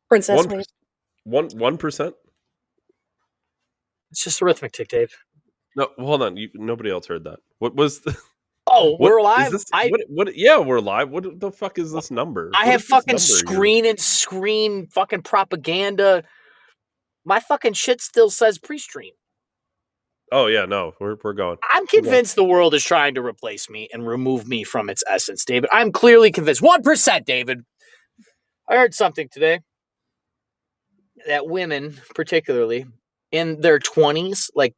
Princess May. 1%. It's just arithmetic, Dave. No, hold on. Nobody else heard that. What was the? Oh, we're live. Yeah, we're live. What the fuck is this number? I have fucking screen fucking propaganda. My fucking shit still says pre-stream. Oh yeah, no, we're going. I'm convinced the world is trying to replace me and remove me from its essence, David. I'm clearly convinced. 1%, David. I heard something today that women, particularly in their 20s, like,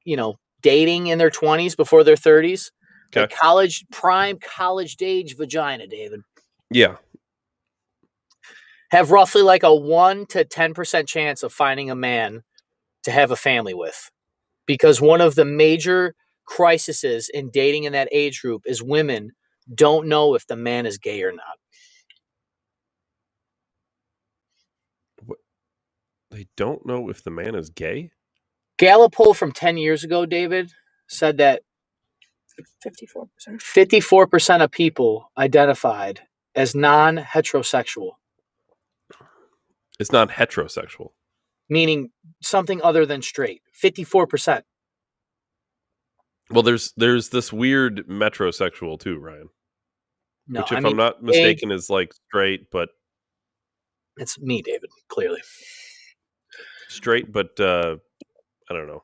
dating in their 20s before their 30s, okay. Like prime college age vagina, David. Yeah. Have roughly like a 1 to 10% chance of finding a man to have a family with. Because one of the major crises in dating in that age group is women don't know if the man is gay or not. What? They don't know if the man is gay? Gallup poll from 10 years ago, David, said that 54% of people identified as non-heterosexual. It's not heterosexual. Meaning something other than straight. 54%. Well, there's this weird metrosexual too, Ryan. No, which, if I'm not mistaken, is like straight, but it's me, David. Clearly, straight, but I don't know.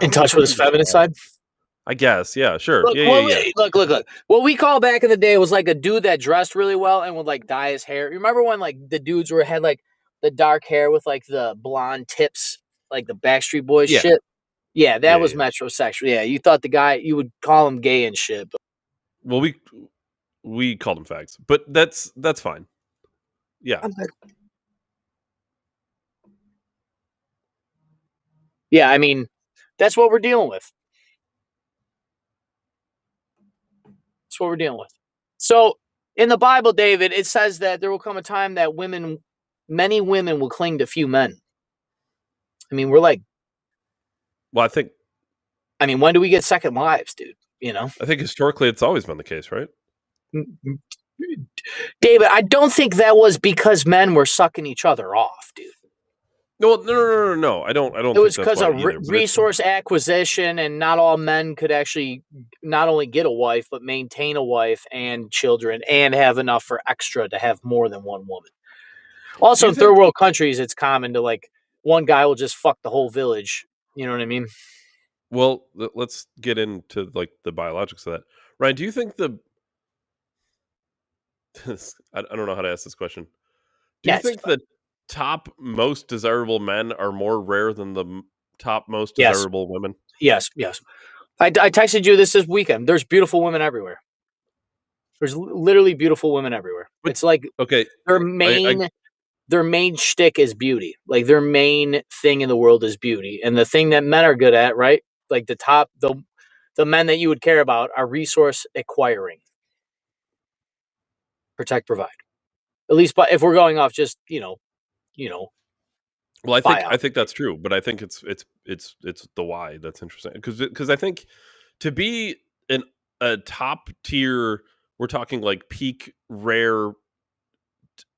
In touch with his feminine side. I guess, yeah, sure. Look, yeah. Look. What we call back in the day was like a dude that dressed really well and would like dye his hair. Remember when like the dudes had like the dark hair with like the blonde tips, like the Backstreet Boys shit? Yeah, that was metrosexual. Yeah, you thought the guy, you would call him gay and shit. But... Well, we called him fags, but that's fine. Yeah. Yeah, I mean, that's what we're dealing with. That's what we're dealing with. So in the Bible, David, it says that there will come a time that many women will cling to few men. I mean, we're like, well, I mean, when do we get second wives, dude? I think historically it's always been the case, right? David, I don't think that was because men were sucking each other off, dude. No. I don't. It was because of resource acquisition, and not all men could actually not only get a wife, but maintain a wife and children, and have enough for extra to have more than one woman. Also, in third world countries, it's common to like one guy will just fuck the whole village. You know what I mean? Well, let's get into like the biologics of that. Ryan, do you think I don't know how to ask this question. Do you think the top most desirable men are more rare than the top most desirable women? Yes. I texted you this weekend. There's beautiful women everywhere. There's literally beautiful women everywhere. It's like their main shtick is beauty. Like their main thing in the world is beauty, and the thing that men are good at, right? Like the men that you would care about are resource acquiring, protect, provide. At least, but if we're going off just well, I think that's true, but I think it's the why that's interesting because I think to be a top tier, we're talking like peak rare,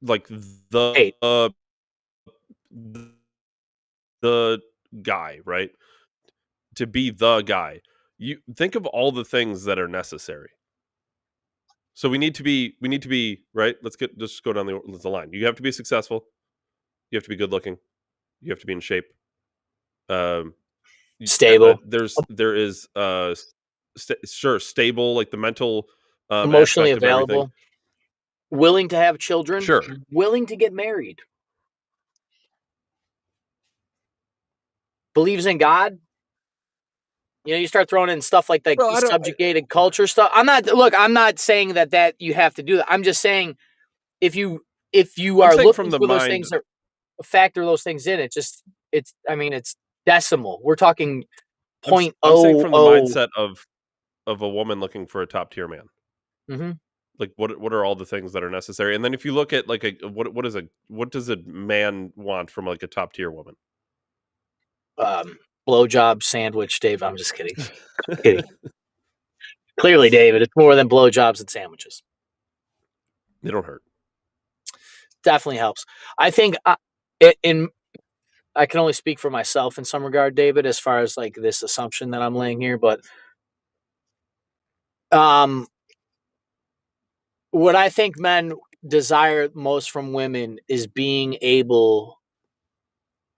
like the guy, right? To be the guy, you think of all the things that are necessary. So we need to be right. Let's just go down the line. You have to be successful. You have to be good looking. You have to be in shape. Stable. There is stable, like the mental, emotionally available, willing to have children, sure, willing to get married, believes in God. You start throwing in stuff like the subjugated culture stuff. I'm not saying that you have to do that. I'm just saying if you are looking for those things or factor those things in, it's decimal. We're talking 0.00. I'm saying from the mindset of a woman looking for a top tier man. Mm-hmm. Like what are all the things that are necessary? And then if you look at like what does a man want from like a top tier woman? Blowjob, sandwich, Dave. I'm just kidding. Clearly, David, it's more than blowjobs and sandwiches. They don't hurt. Definitely helps. I think I can only speak for myself in some regard, David, as far as like this assumption that I'm laying here, but um, what I think men desire most from women is being able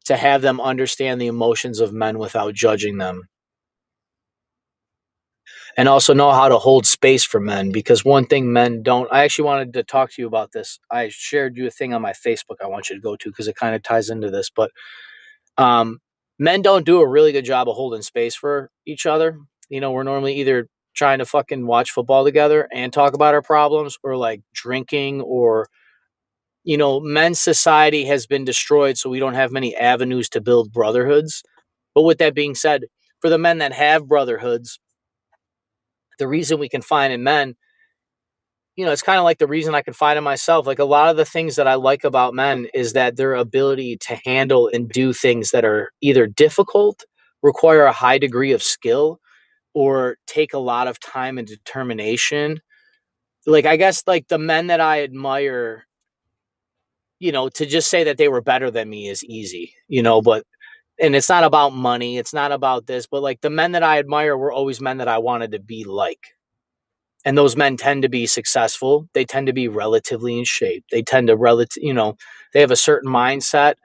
to have them understand the emotions of men without judging them, and also know how to hold space for men. Because one thing men don't, I actually wanted to talk to you about this. I shared you a thing on my Facebook I want you to go to because it kind of ties into this, but um, men don't do a really good job of holding space for each other. You know, we're normally either trying to fucking watch football together and talk about our problems, or like drinking, or, you know, men's society has been destroyed. So we don't have many avenues to build brotherhoods. But with that being said, for the men that have brotherhoods, the reason we can find in men, you know, it's kind of like the reason I can find in myself. Like a lot of the things that I like about men is that their ability to handle and do things that are either difficult, require a high degree of skill, or take a lot of time and determination. Like, I guess, like the men that I admire, you know, to just say that they were better than me is easy, you know, but, and it's not about money, it's not about this, but like the men that I admire were always men that I wanted to be like. And those men tend to be successful. They tend to be relatively in shape. They tend to you know, they have a certain mindset.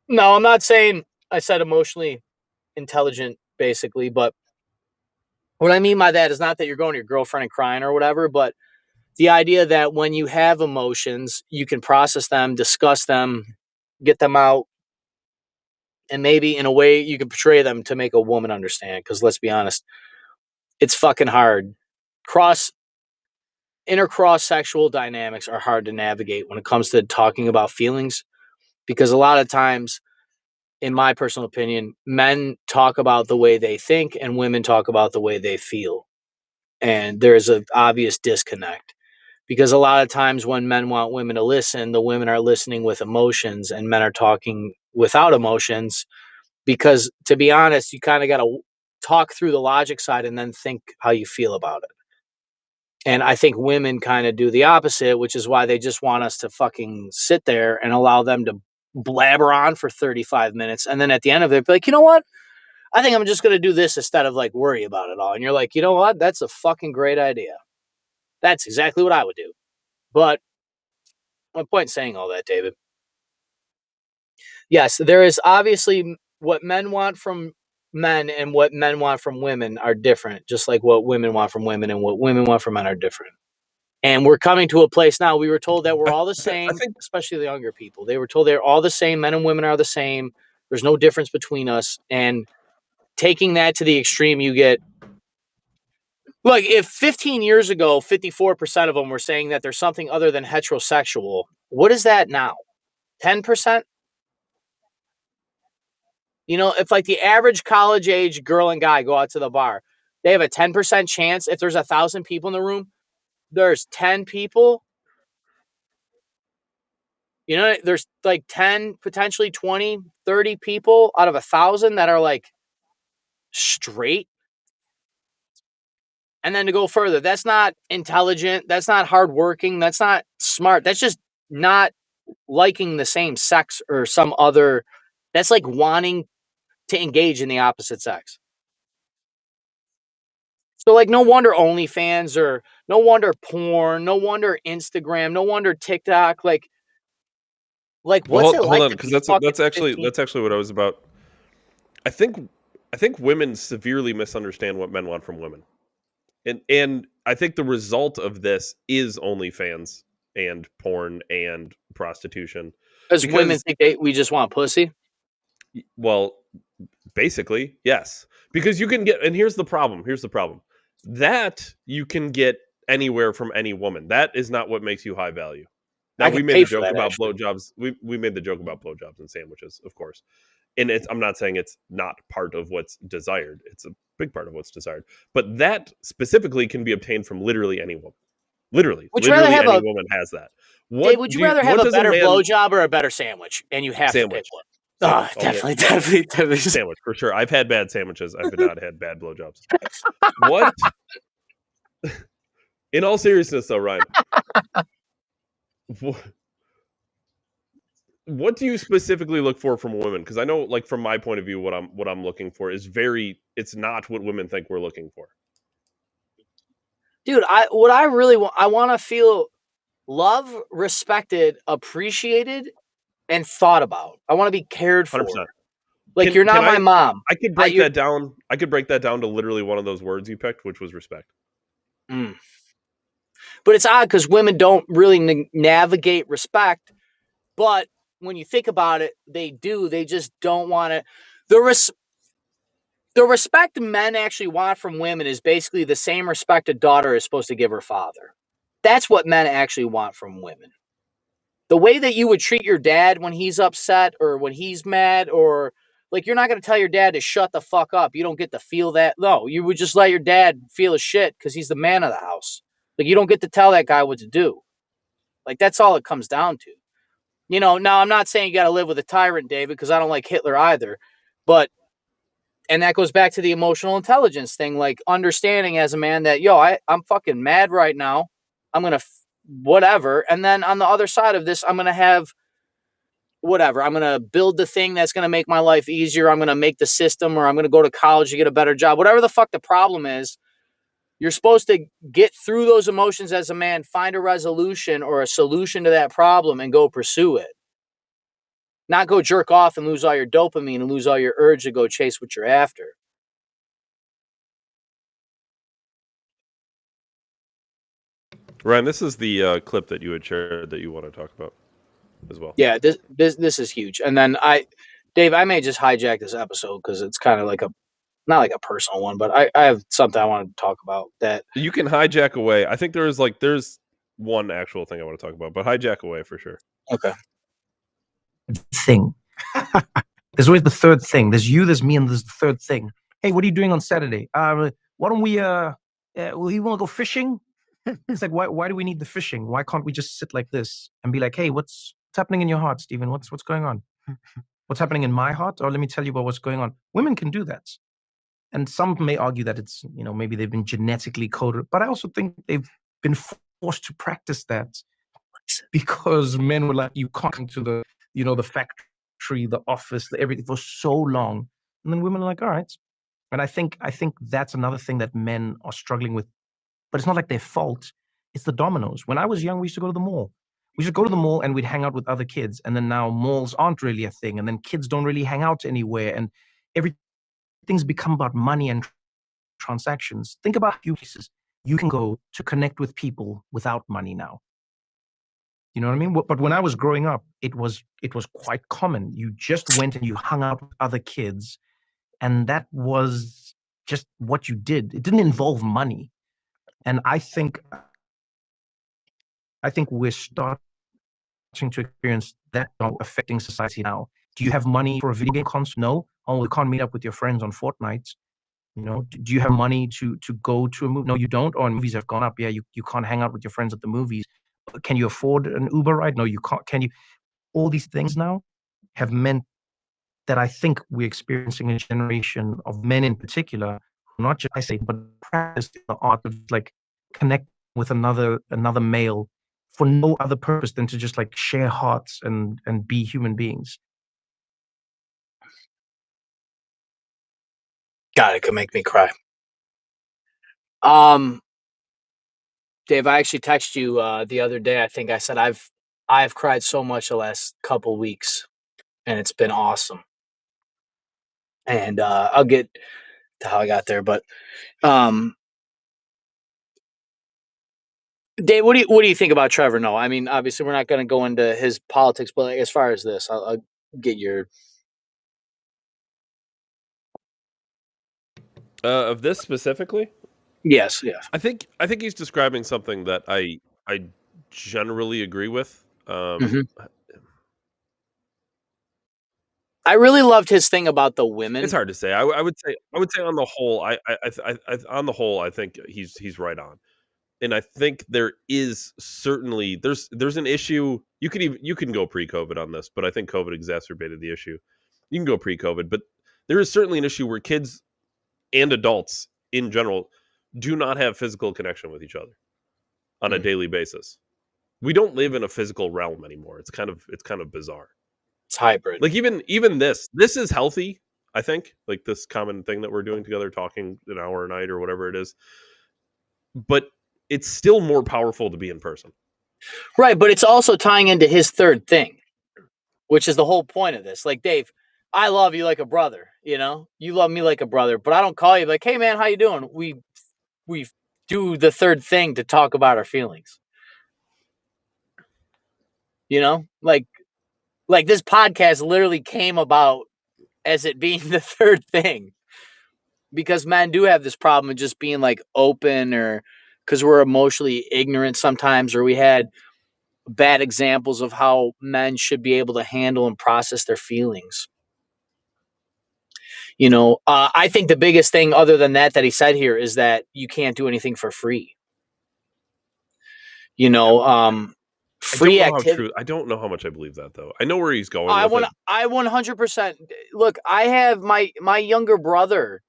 No, I'm not saying I said emotionally intelligent, basically, but what I mean by that is not that you're going to your girlfriend and crying or whatever, but the idea that when you have emotions, you can process them, discuss them, get them out, and maybe in a way you can portray them to make a woman understand. Because let's be honest, it's fucking hard. Cross Intercross sexual dynamics are hard to navigate when it comes to talking about feelings, because a lot of times, in my personal opinion, men talk about the way they think and women talk about the way they feel. And there's an obvious disconnect, because a lot of times when men want women to listen, the women are listening with emotions and men are talking without emotions. Because to be honest, you kind of got to talk through the logic side and then think how you feel about it. And I think women kind of do the opposite, which is why they just want us to fucking sit there and allow them to blabber on for 35 minutes. And then at the end of it, be like, you know what? I think I'm just going to do this instead of like worry about it all. And you're like, you know what? That's a fucking great idea. That's exactly what I would do. But my point in saying all that, David, yes, there is obviously what men want from men and what men want from women are different, just like what women want from women and what women want from men are different. And we're coming to a place now. We were told that we're all the I same, think especially the younger people. They were told they're all the same. Men and women are the same. There's no difference between us. And taking that to the extreme, you get like, if 15 years ago, 54% of them were saying that there's something other than heterosexual, what is that now? 10%? You know, if like the average college age girl and guy go out to the bar, they have a 10% chance. If there's 1,000 people in the room, there's 10 people. You know, there's like 10, potentially 20, 30 people out of 1,000 that are like straight. And then to go further, that's not intelligent. That's not hardworking. That's not smart. That's just not liking the same sex or some other. That's like wanting to engage in the opposite sex. So, like, no wonder OnlyFans, or no wonder porn, no wonder Instagram, no wonder TikTok. Like, well, what's it hold like on, to because be fucking that's actually 15? what I was about. I think women severely misunderstand what men want from women. And I think the result of this is OnlyFans and porn and prostitution. Because women Because, think we just want pussy. well, basically, yes. Because you can get, and here's the problem. That you can get anywhere from any woman. That is not what makes you high value. Now, I we could made pay the for joke that, about actually. blowjobs. We made the joke about blowjobs and sandwiches, of course. And I'm not saying it's not part of what's desired. It's a big part of what's desired. But that specifically can be obtained from literally any woman. Would you rather Literally have any a woman has that. Dave? Would you rather have What a does a better man blowjob or a better sandwich? And you have to pick sandwich? one. Oh, Sandwich all day. definitely, Yeah, definitely, definitely. sandwich for sure. I've had bad sandwiches. I've not had bad blowjobs. What? In all seriousness, though, Ryan, What do you specifically look for from women? Because I know, like, from my point of view, what I'm looking for is it's not what women think we're looking for. Dude, what I really want, I want to feel loved, respected, appreciated, and thought about. I want to be cared 100%. for. Like, you're not my mom. I could break that down. I could break that down to literally one of those words you picked, which was respect. But it's odd because women don't really navigate respect. But when you think about it, they do. They just don't want to. The respect men actually want from women is basically the same respect a daughter is supposed to give her father. That's what men actually want from women. The way that you would treat your dad when he's upset or when he's mad, or like, you're not going to tell your dad to shut the fuck up. You don't get to feel that. No, you would just let your dad feel his shit because he's the man of the house. Like, you don't get to tell that guy what to do. Like, that's all it comes down to. You know, now I'm not saying you got to live with a tyrant, David, because I don't like Hitler either. But, and that goes back to the emotional intelligence thing, like understanding as a man that, I'm fucking mad right now. I'm going to whatever. And then on the other side of this, I'm going to have whatever. I'm going to build the thing that's going to make my life easier. I'm going to make the system, or I'm going to go to college to get a better job. Whatever the fuck the problem is, you're supposed to get through those emotions as a man, find a resolution or a solution to that problem, and go pursue it. Not go jerk off and lose all your dopamine and lose all your urge to go chase what you're after. Ryan, this is the clip that you had shared that you want to talk about as well. Yeah, this is huge. And then Dave, I may just hijack this episode because it's kind of like not like a personal one, but I have something I want to talk about that you can hijack away. I think there's one actual thing I want to talk about, but hijack away for sure. Okay. Thing. There's always the third thing. There's you, there's me, and there's the third thing. Hey, what are you doing on Saturday? Why don't we you want to go fishing? It's like, why do we need the fishing? Why can't we just sit like this and be like, hey, what's happening in your heart, Stephen? What's going on? What's happening in my heart? Or let me tell you about what's going on. Women can do that. And some may argue that it's, maybe they've been genetically coded, but I also think they've been forced to practice that because men were like, you can't come to the, the factory, the office, everything for so long. And then women are like, all right. And I think that's another thing that men are struggling with, but it's not like their fault. It's the dominoes. When I was young, we used to go to the mall. We should go to the mall and we'd hang out with other kids. And then now malls aren't really a thing. And then kids don't really hang out anywhere. And everything's become about money and transactions. Think about few places you can go to connect with people without money now. You know what I mean? But when I was growing up, it was quite common. You just went and you hung out with other kids. And that was just what you did. It didn't involve money. And I think we're starting to experience that affecting society now. Do you have money for a video game console? No. Oh, you can't meet up with your friends on Fortnite. Do you have money to go to a movie? No, you don't. Or movies have gone up. Yeah, you can't hang out with your friends at the movies. Can you afford an Uber ride? No, you can't. Can you? All these things now have meant that I think we're experiencing a generation of men in particular, not just I say, but practice the art of like connect with another male for no other purpose than to just like share hearts and be human beings. God, it could make me cry. Dave, I actually texted you the other day. I think I said I've cried so much the last couple weeks, and it's been awesome. And I'll get to how I got there, but Dave, what do you think about Trevor Noah? I mean, obviously, we're not going to go into his politics, but as far as this, I'll get your of this specifically. Yes, yes. I think he's describing something that I generally agree with. I really loved his thing about the women. It's hard to say. I would say on the whole, I think he's right on. And I think there is certainly there's an issue. You can go pre-COVID on this, but I think COVID exacerbated the issue. You can go pre-COVID, but there is certainly an issue where kids and adults in general do not have physical connection with each other on a daily basis. We don't live in a physical realm anymore. It's kind of bizarre. It's hybrid. Like even this is healthy, I think. Like this common thing that we're doing together, talking an hour a night or whatever it is. But it's still more powerful to be in person. Right, but it's also tying into his third thing, which is the whole point of this. Like, Dave, I love you like a brother, you know? You love me like a brother, but I don't call you like, hey man, how you doing? We do the third thing to talk about our feelings. You know? Like this podcast literally came about as it being the third thing. Because men do have this problem of just being like open, or because we're emotionally ignorant sometimes, or we had bad examples of how men should be able to handle and process their feelings. You know, I think the biggest thing other than that he said here is that you can't do anything for free. You know, free activity. I don't know how much I believe that though. I know where he's going. I 100%. Look, I have my younger brother.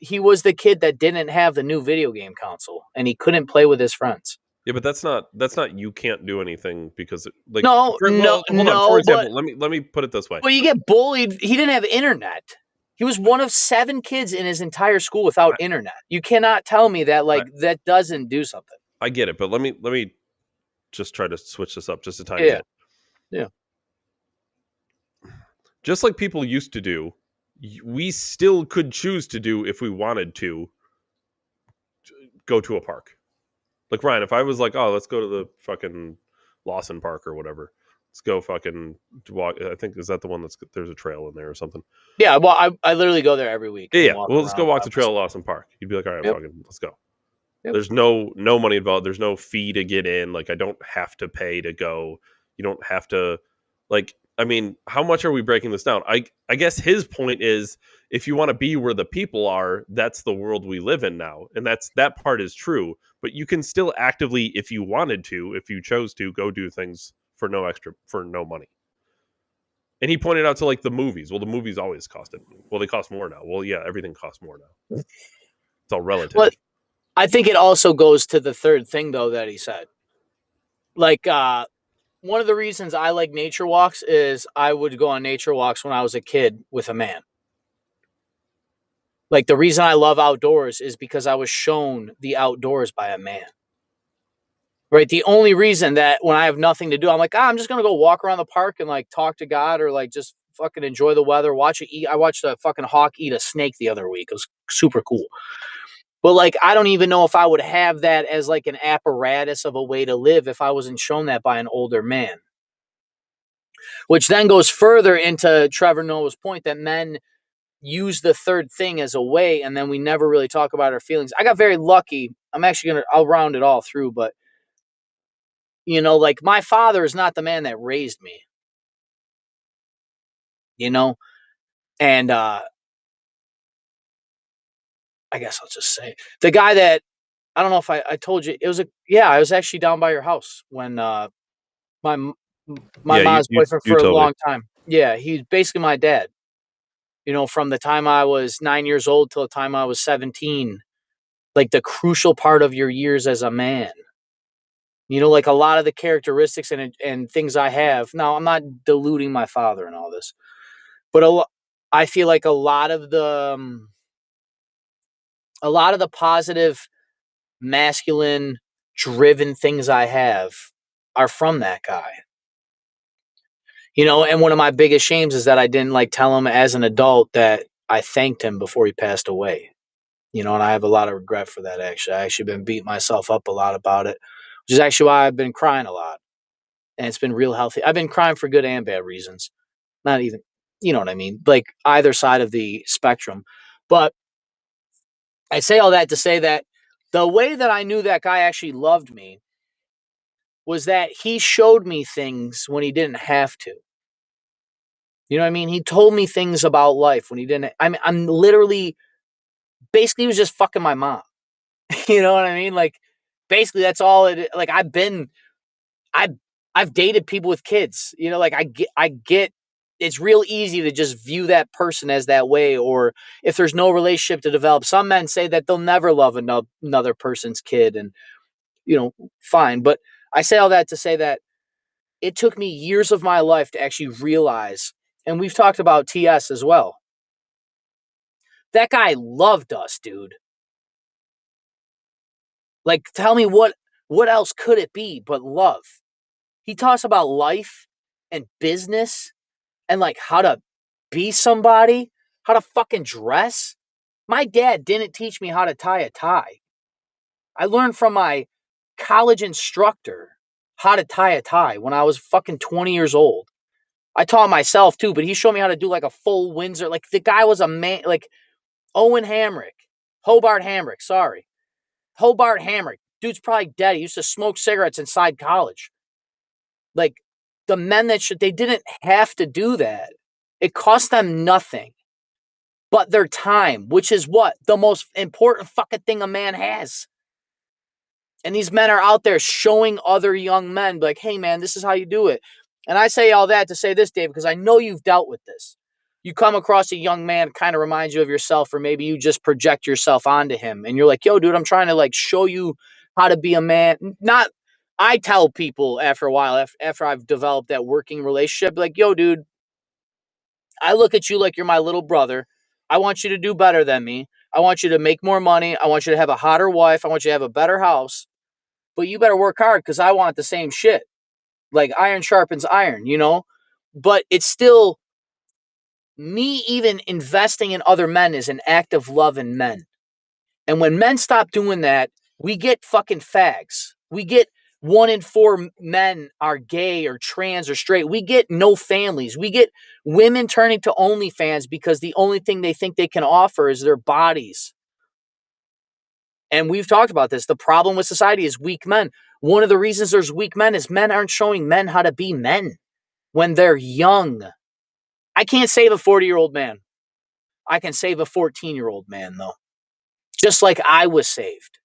He was the kid that didn't have the new video game console, and he couldn't play with his friends. Yeah, but that's not you can't do anything because like no. For example, let me put it this way. Well, you get bullied. He didn't have internet. He was one of 7 kids in his entire school without internet. You cannot tell me that that doesn't do something. I get it, but let me just try to switch this up just a tiny bit. Yeah. Just like people used to do, we still could choose to do if we wanted to go to a park. Like Ryan, if I was like, oh, let's go to the fucking Lawson Park or whatever. Let's go fucking walk. I think, is that the one there's a trail in there or something? Yeah, well, I literally go there every week. Yeah. Well, let's go walk the trail at Lawson Park. You'd be like, all right, fucking, let's go. Yep. There's no money involved. There's no fee to get in. Like, I don't have to pay to go. You don't have to, like, I mean, how much are we breaking this down? I guess his point is, if you want to be where the people are, that's the world we live in now. And that part is true. But you can still actively, if you wanted to, if you chose to, go do things for no money. And he pointed out to like the movies. Well, the movies always costed. Well, they cost more now. Well, yeah, everything costs more now. It's all relative. Well, I think it also goes to the third thing, though, that he said. Like, one of the reasons I like nature walks is I would go on nature walks when I was a kid with a man. Like, the reason I love outdoors is because I was shown the outdoors by a man. Right? The only reason that when I have nothing to do, I'm like, I'm just going to go walk around the park and, like, talk to God, or, like, just fucking enjoy the weather, watch it eat. I watched a fucking hawk eat a snake the other week. It was super cool. But, like, I don't even know if I would have that as, like, an apparatus of a way to live if I wasn't shown that by an older man. Which then goes further into Trevor Noah's point that men use the third thing as a way, and then we never really talk about our feelings. I got very lucky. I'll round it all through, but, you know, like, my father is not the man that raised me. You know? And, I guess I'll just say, the guy that, I don't know if I told you, I was actually down by your house when, my mom's boyfriend for a long time. Yeah, he's basically my dad. You know, from the time I was 9 years old till the time I was 17, like the crucial part of your years as a man. You know, like a lot of the characteristics and things I have. Now, I'm not diluting my father and all this, but I feel like a lot of the positive, masculine, driven things I have are from that guy. You know, and one of my biggest shames is that I didn't like tell him as an adult that I thanked him before he passed away. You know, and I have a lot of regret for that, actually. I actually been beating myself up a lot about it, which is actually why I've been crying a lot. And it's been real healthy. I've been crying for good and bad reasons. Not even, you know what I mean? Like either side of the spectrum. But I say all that to say that the way that I knew that guy actually loved me was that he showed me things when he didn't have to. You know what I mean? He told me things about life when he didn't. I'm literally, basically, he was just fucking my mom. You know what I mean? Like, basically, that's all it. Like, I've dated people with kids. You know, like I get. It's real easy to just view that person as that way, or if there's no relationship to develop. Some men say that they'll never love another person's kid, and you know, fine. But I say all that to say that it took me years of my life to actually realize, and we've talked about TS as well. That guy loved us, dude. Like, tell me what else could it be but love? He talks about life and business and like how to be somebody, how to fucking dress. My dad didn't teach me how to tie a tie. I learned from my college instructor how to tie a tie when I was fucking 20 years old. I taught myself too, but he showed me how to do like a full Windsor. Like the guy was a man, like Hobart Hamrick, sorry. Hobart Hamrick. Dude's probably dead. He used to smoke cigarettes inside college. Like the men they didn't have to do that. It cost them nothing but their time, which is what? The most important fucking thing a man has. And these men are out there showing other young men, like, hey, man, this is how you do it. And I say all that to say this, Dave, because I know you've dealt with this. You come across a young man, kind of reminds you of yourself, or maybe you just project yourself onto him. And you're like, yo, dude, I'm trying to like show you how to be a man. I tell people after a while, after I've developed that working relationship, like, yo, dude, I look at you like you're my little brother. I want you to do better than me. I want you to make more money. I want you to have a hotter wife. I want you to have a better house. But you better work hard because I want the same shit. Like iron sharpens iron, you know? But it's still me even investing in other men is an act of love in men. And when men stop doing that, we get fucking fags. We get 1 in 4 men are gay or trans or straight. We get no families. We get women turning to OnlyFans because the only thing they think they can offer is their bodies. And we've talked about this. The problem with society is weak men. One of the reasons there's weak men is men aren't showing men how to be men when they're young. I can't save a 40-year-old man. I can save a 14-year-old man, though. Just like I was saved.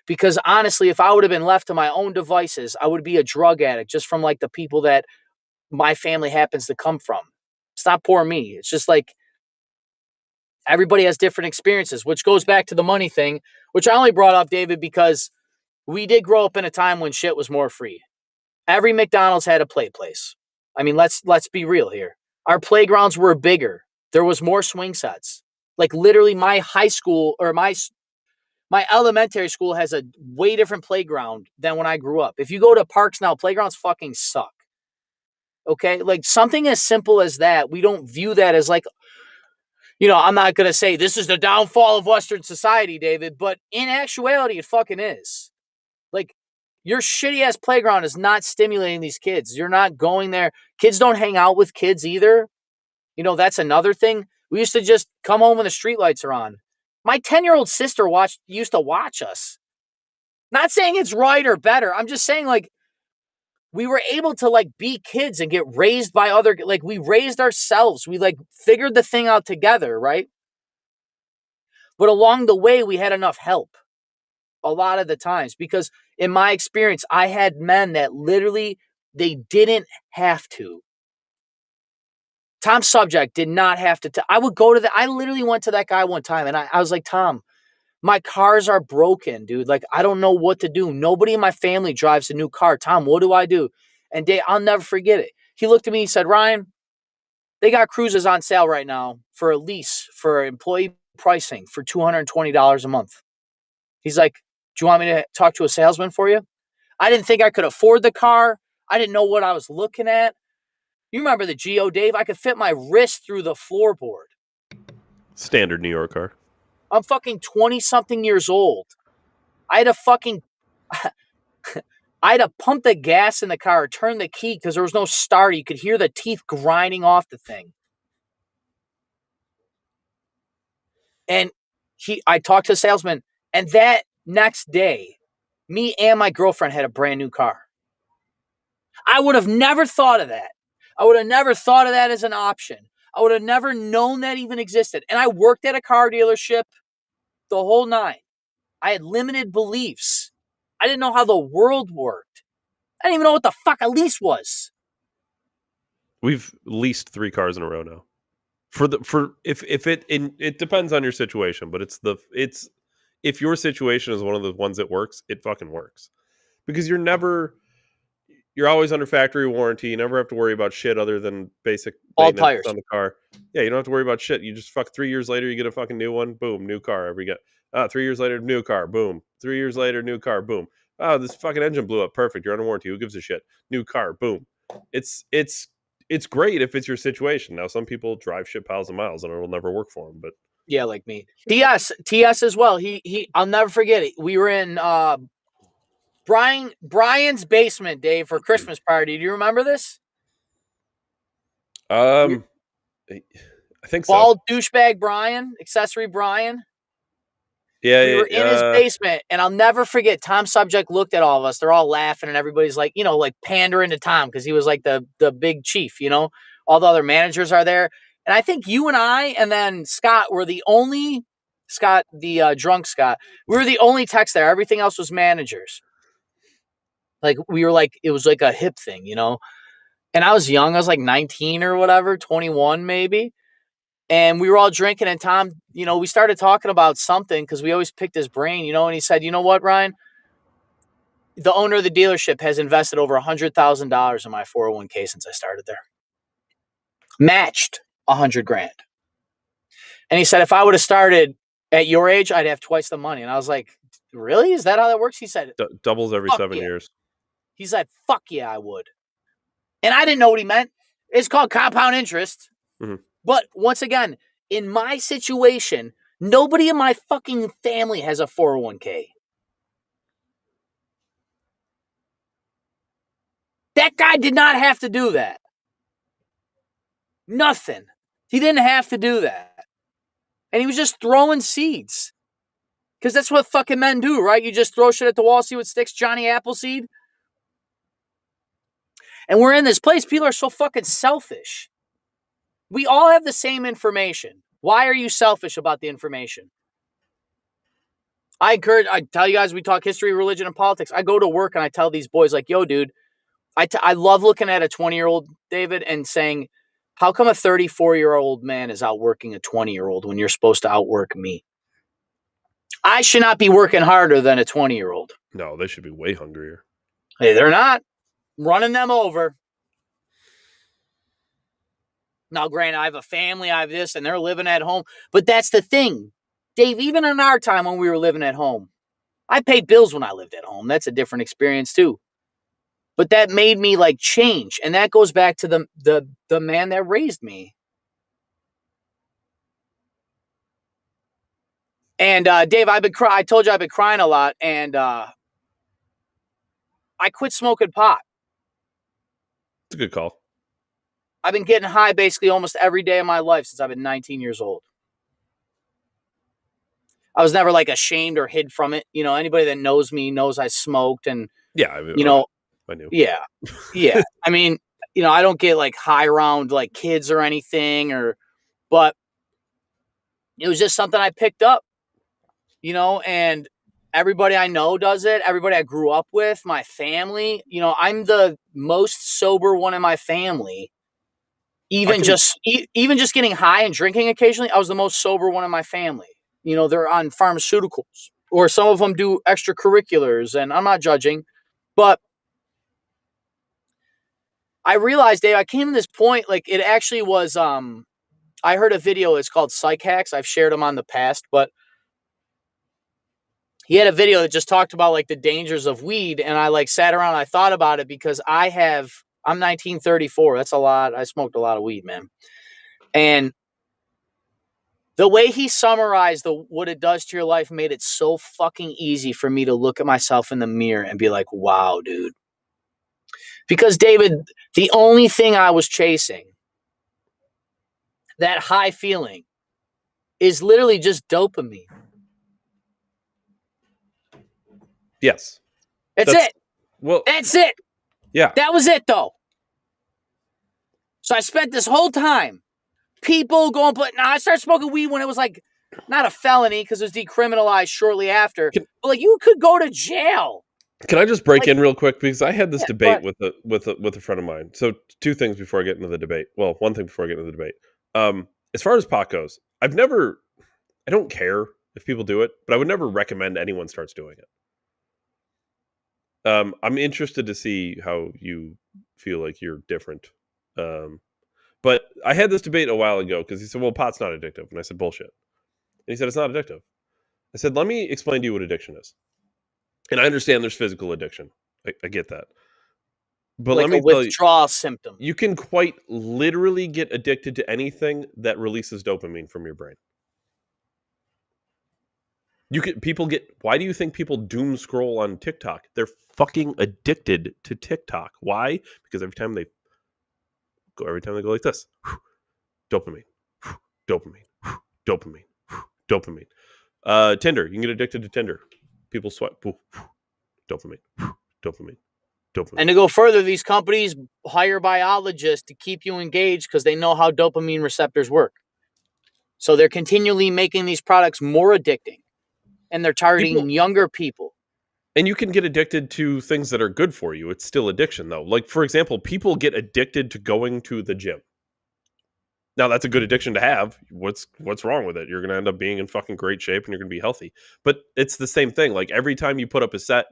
Because honestly, if I would have been left to my own devices, I would be a drug addict just from like the people that my family happens to come from. It's not poor me. It's just like everybody has different experiences, which goes back to the money thing, which I only brought up, David, because we did grow up in a time when shit was more free. Every McDonald's had a play place. I mean, let's be real here. Our playgrounds were bigger. There was more swing sets. Like literally my high school or my elementary school has a way different playground than when I grew up. If you go to parks now, playgrounds fucking suck. Okay? Like something as simple as that, we don't view that as like, you know, I'm not going to say this is the downfall of Western society, David, but in actuality, it fucking is. Like, your shitty ass playground is not stimulating these kids. You're not going there. Kids don't hang out with kids either. You know, that's another thing. We used to just come home when the streetlights are on. My 10-year-old sister used to watch us. Not saying it's right or better. I'm just saying, like, we were able to, like, be kids and get raised by other, like, we raised ourselves. We, like, figured the thing out together, right? But along the way, we had enough help. A lot of the times, because in my experience, I had men that literally, they didn't have to. Tom Subject did not have to. I would go to I literally went to that guy one time and I was like, Tom, my cars are broken, dude. Like, I don't know what to do. Nobody in my family drives a new car. Tom, what do I do? And I'll never forget it. He looked at me and said, Ryan, they got cruises on sale right now for a lease for employee pricing for $220 a month. He's like, do you want me to talk to a salesman for you? I didn't think I could afford the car. I didn't know what I was looking at. You remember the Geo, Dave? I could fit my wrist through the floorboard. Standard New York car. I'm fucking 20-something years old. I had to pump the gas in the car, turn the key because there was no start. You could hear the teeth grinding off the thing. And I talked to the salesman, and that next day, me and my girlfriend had a brand new car. I would have never thought of that. I would have never thought of that as an option. I would have never known that even existed. And I worked at a car dealership the whole nine. I had limited beliefs. I didn't know how the world worked. I didn't even know what the fuck a lease was. We've leased 3 cars in a row now. It depends on your situation, but if your situation is one of the ones that works, it fucking works. Because you're never You're always under factory warranty. You never have to worry about shit other than basic All maintenance tires. on the car. Yeah, you don't have to worry about shit. You just 3 years later, you get a fucking new one. Boom, new car. 3 years later, new car. Boom. 3 years later, new car. Boom. Oh, this fucking engine blew up. Perfect. You're under warranty. Who gives a shit? New car. Boom. It's great if it's your situation. Now, some people drive shit piles of miles and it will never work for them. But yeah, like me. TS as well. He. I'll never forget it. We were in Brian's basement, Dave, for Christmas party. Do you remember this? I think so. Bald douchebag Brian, accessory Brian. Yeah, we were in his basement, and I'll never forget. Tom Subject looked at all of us. They're all laughing, and everybody's like, like pandering to Tom because he was like the big chief. All the other managers are there, and I think you and I, and then Scott were the only drunk Scott. We were the only techs there. Everything else was managers. Like we were like it was like a hip thing, And I was young. I was like 19 or whatever, 21 maybe. And we were all drinking, and Tom, we started talking about something because we always picked his brain, and he said, you know what, Ryan? The owner of the dealership has invested over $100,000 in my 401k since I started there. Matched $100,000. And he said, if I would have started at your age, I'd have twice the money. And I was like, really? Is that how that works? He said, doubles every 7 years. He said, fuck yeah, I would. And I didn't know what he meant. It's called compound interest. Mm-hmm. But once again, in my situation, nobody in my fucking family has a 401k. That guy did not have to do that. Nothing. He didn't have to do that. And he was just throwing seeds. Because that's what fucking men do, right? You just throw shit at the wall, see what sticks, Johnny Appleseed. And we're in this place. People are so fucking selfish. We all have the same information. Why are you selfish about the information? I tell you guys, we talk history, religion, and politics. I go to work and I tell these boys like, yo, dude, I love looking at a 20-year-old, David, and saying, how come a 34-year-old man is outworking a 20-year-old when you're supposed to outwork me? I should not be working harder than a 20-year-old. No, they should be way hungrier. Hey, they're not. Running them over. Now, granted, I have a family, I have this, and they're living at home. But that's the thing. Dave, even in our time when we were living at home, I paid bills when I lived at home. That's a different experience, too. But that made me, change. And that goes back to the man that raised me. And, Dave, I told you I've been crying a lot. And I quit smoking pot. It's a good call. I've been getting high basically almost every day of my life since I've been 19 years old. I was never ashamed or hid from it. Anybody that knows me knows I smoked and, yeah, I knew. Yeah. Yeah. I mean, I don't get high around kids or anything but it was just something I picked up, and everybody I know does it. Everybody I grew up with, my family, I'm the most sober one in my family. Even just getting high and drinking occasionally, I was the most sober one in my family. They're on pharmaceuticals or some of them do extracurriculars, and I'm not judging, but I realized, Dave, I came to this point, it actually was, I heard a video, it's called Psych Hacks. I've shared them on the past, but he had a video that just talked about the dangers of weed. And I sat around and I thought about it because I'm 1934. That's a lot. I smoked a lot of weed, man. And the way he summarized what it does to your life made it so fucking easy for me to look at myself in the mirror and be like, wow, dude. Because, David, the only thing I was chasing, that high feeling, is literally just dopamine. Yes. That's it. Well, that's it. Yeah. That was it, though. So I spent this whole time, people going, but now I started smoking weed when it was not a felony because it was decriminalized shortly after. But you could go to jail. Can I just break in real quick because I had this debate with a friend of mine. So two things before I get into the debate. Well, one thing before I get into the debate. As far as pot goes, I don't care if people do it, but I would never recommend anyone starts doing it. I'm interested to see how you feel like you're different. But I had this debate a while ago because he said, well, pot's not addictive. And I said, bullshit. And he said, it's not addictive. I said, let me explain to you what addiction is. And I understand there's physical addiction. I get that. But like let me a tell you, withdrawal symptom. you can quite literally get addicted to anything that releases dopamine from your brain. Why do you think people doom scroll on TikTok? They're fucking addicted to TikTok. Why? Because every time they go like this, dopamine, dopamine, dopamine, dopamine. Tinder, you can get addicted to Tinder. People swipe, dopamine, dopamine, dopamine. And to go further, these companies hire biologists to keep you engaged because they know how dopamine receptors work. So they're continually making these products more addicting, and they're targeting younger people. And you can get addicted to things that are good for you. It's still addiction, though. Like, for example, people get addicted to going to the gym. Now, that's a good addiction to have. What's wrong with it? You're going to end up being in fucking great shape and you're going to be healthy. But it's the same thing. Like, every time you put up a set,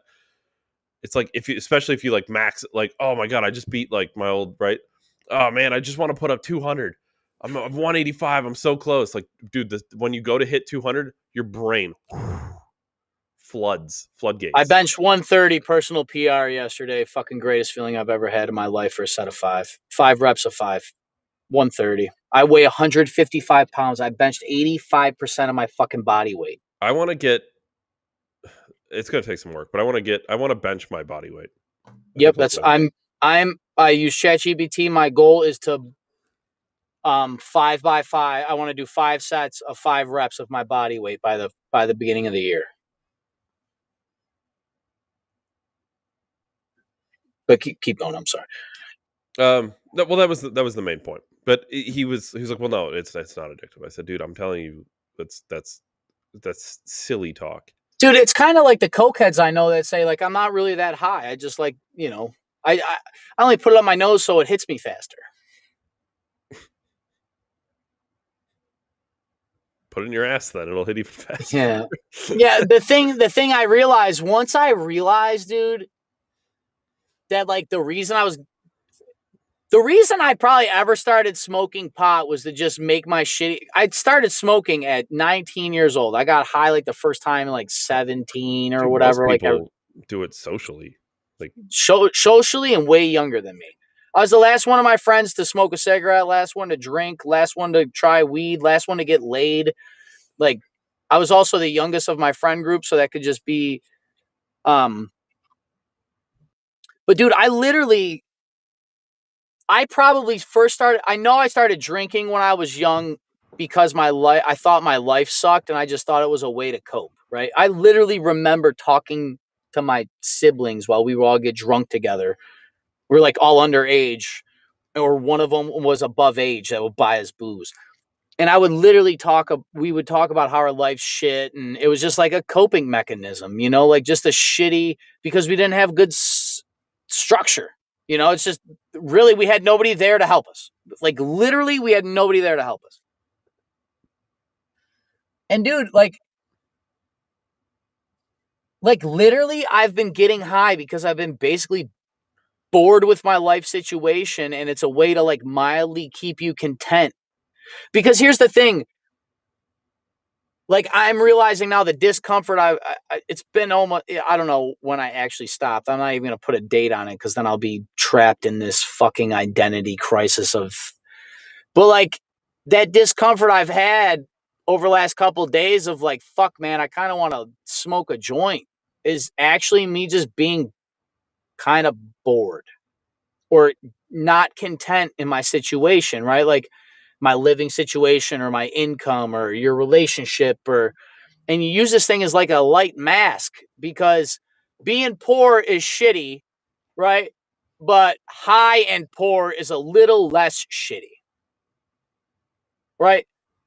it's like, especially if you like max, like, oh my God, I just beat like my old, right? Oh man, I just want to put up 200. I'm 185. I'm so close. Like, dude, when you go to hit 200, your brain floodgates. I benched 130 personal PR yesterday. Fucking greatest feeling I've ever had in my life for a set of 5 reps of 5, 130. I weigh 155 pounds. I benched 85% of my fucking body weight. I want to get, it's going to take some work, but I want to bench my body weight. Yep. I use ChatGPT. My goal is to 5 by 5. I want to do 5 sets of 5 reps of my body weight by the beginning of the year. But keep going. I'm sorry. No, well, that was the main point. But he was like, well, no, it's not addictive. I said, dude, I'm telling you, that's silly talk. Dude, it's kind of like the cokeheads I know that say like, I'm not really that high. I just like, I only put it on my nose so it hits me faster. Put it in your ass, then it'll hit even faster. Yeah, yeah. The thing I realized once I realized, dude, that like the reason I probably ever started smoking pot was to just make my shitty. I started smoking at 19 years old. I got high like the first time like 17 or Dude, whatever. Most people do it socially, like socially, and way younger than me. I was the last one of my friends to smoke a cigarette, last one to drink, last one to try weed, last one to get laid. Like, I was also the youngest of my friend group, so that could just be, but dude, I probably first started, I started drinking when I was young because I thought my life sucked and I just thought it was a way to cope, right? I literally remember talking to my siblings while we would all get drunk together. We're like all underage, or one of them was above age that would buy us booze. And I would literally we would talk about how our life's shit. And it was just like a coping mechanism, like just a shitty, because we didn't have good structure. It's just really, we had nobody there to help us. Like literally we had nobody there to help us. And dude, like literally I've been getting high because I've been basically bored with my life situation. And it's a way to like mildly keep you content. Because here's the thing. Like, I'm realizing now the discomfort it's been almost, I don't know when I actually stopped. I'm not even going to put a date on it because then I'll be trapped in this fucking identity crisis but like that discomfort I've had over the last couple of days of like, fuck man, I kind of want to smoke a joint is actually me just being kind of bored or not content in my situation, right? Like my living situation or my income or your relationship and you use this thing as like a light mask because being poor is shitty, right? But high and poor is a little less shitty, right?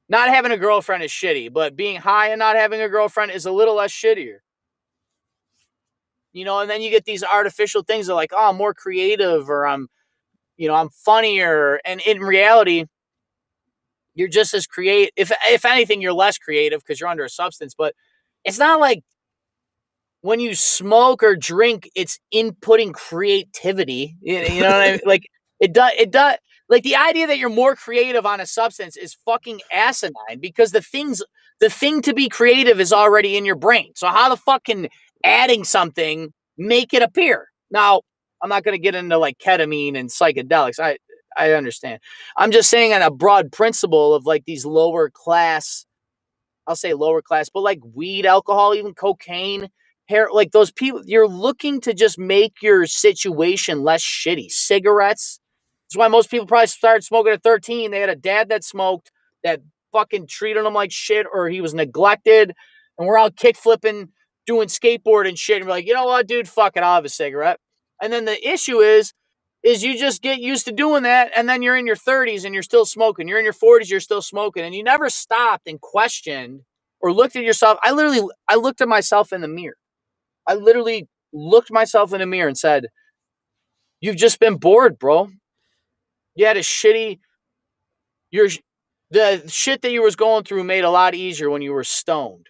Not having a girlfriend is shitty, but being high and not having a girlfriend is a little less shittier. And then you get these artificial things that are like, oh, I'm more creative or I'm funnier. And in reality, you're just as creative. If anything, you're less creative because you're under a substance, but it's not like when you smoke or drink, it's inputting creativity. You know what I mean? Like it does. Like the idea that you're more creative on a substance is fucking asinine because the thing to be creative is already in your brain. So how the fuck can adding something make it appear? Now, I'm not going to get into like ketamine and psychedelics. I understand. I'm just saying on a broad principle of like these lower class, I'll say lower class, but like weed, alcohol, even cocaine, hair, like those people, you're looking to just make your situation less shitty. Cigarettes. That's why most people probably started smoking at 13. They had a dad that smoked that fucking treated them like shit, or he was neglected. And we're out kick flipping, doing skateboard and shit. And we're like, you know what, dude, fuck it, I'll have a cigarette. And then the issue is you just get used to doing that. And then you're in your 30s and you're still smoking. You're in your 40s, you're still smoking. And you never stopped and questioned or looked at yourself. I looked at myself in the mirror. I literally looked myself in the mirror and said, you've just been bored, bro. You had a shitty, the shit that you was going through made a lot easier when you were stoned.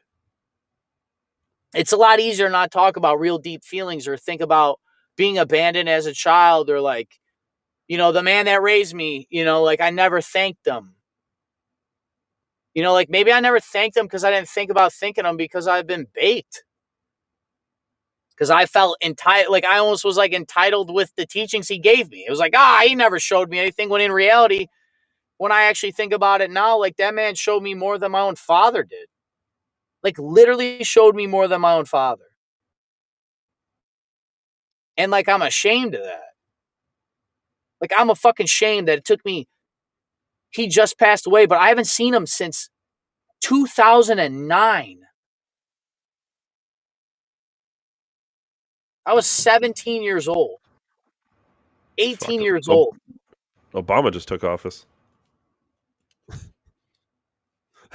It's a lot easier to not talk about real deep feelings or think about being abandoned as a child or like, you know, the man that raised me, you know, like I never thanked them. You know, like maybe I never thanked them because I didn't think about thanking them because I've been baked. Because I felt entitled, like I almost was like entitled with the teachings he gave me. It was like, he never showed me anything. When in reality, when I actually think about it now, like that man showed me more than my own father did. Like literally showed me more than my own father. And like I'm ashamed of that. Like I'm a fucking ashamed that it took me, he just passed away, but I haven't seen him since 2009. I was 17 years old. 18 years old. Obama just took office.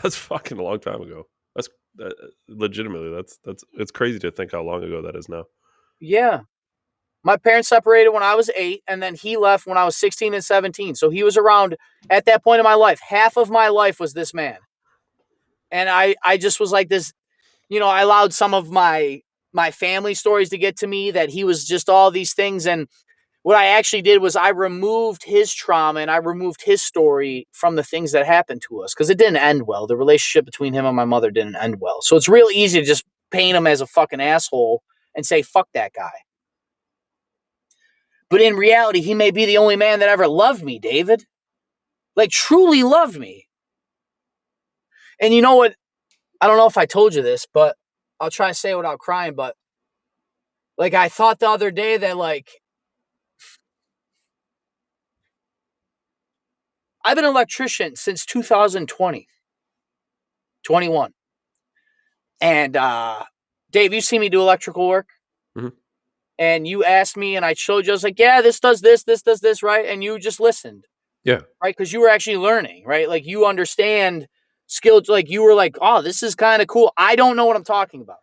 That's fucking a long time ago. That's legitimately, it's crazy to think how long ago that is now. Yeah. My parents separated when I was 8, and then he left when I was 16 and 17. So he was around at that point in my life. Half of my life was this man. And I just was like this, you know, I allowed some of my family stories to get to me, that he was just all these things. And what I actually did was I removed his trauma and I removed his story from the things that happened to us because it didn't end well. The relationship between him and my mother didn't end well. So it's real easy to just paint him as a fucking asshole and say, fuck that guy. But in reality, he may be the only man that ever loved me, David. Like, truly loved me. And you know what? I don't know if I told you this, but I'll try to say it without crying. But, like, I thought the other day that, like, I've been an electrician since 2020, 21. And, Dave, you see me do electrical work? Mm-hmm. And you asked me, and I showed you, I was like, yeah, this does this, right? And you just listened. Yeah. Right? Because you were actually learning, right? Like, you understand skills. Like, you were like, oh, this is kind of cool. I don't know what I'm talking about.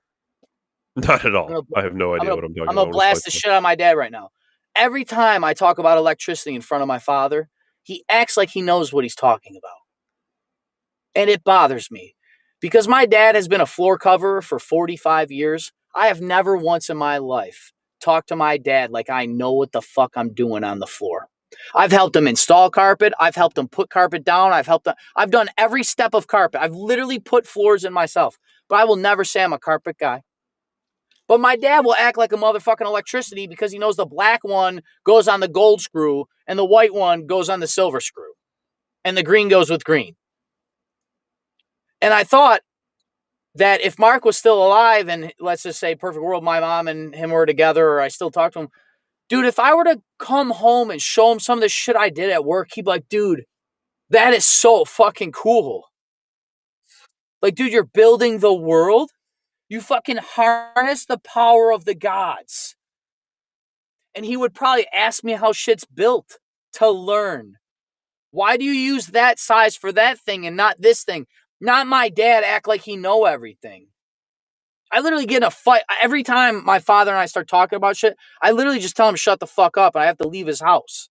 Not at all. I have no idea what I'm talking about. I'm going to blast the shit out of my dad right now. Every time I talk about electricity in front of my father, he acts like he knows what he's talking about. And it bothers me. Because my dad has been a floor coverer for 45 years. I have never once in my life talked to my dad like I know what the fuck I'm doing on the floor. I've helped him install carpet. I've helped him put carpet down. I've done every step of carpet. I've literally put floors in myself. But I will never say I'm a carpet guy. But my dad will act like a motherfucking electricity because he knows the black one goes on the gold screw and the white one goes on the silver screw. And the green goes with green. And I thought that if Mark was still alive and let's just say perfect world, my mom and him were together or I still talk to him, dude, if I were to come home and show him some of the shit I did at work, he'd be like, dude, that is so fucking cool. Like, dude, you're building the world. You fucking harness the power of the gods. And he would probably ask me how shit's built to learn. Why do you use that size for that thing and not this thing? Not my dad act like he know everything. I literally get in a fight. Every time my father and I start talking about shit, I literally just tell him shut the fuck up and I have to leave his house.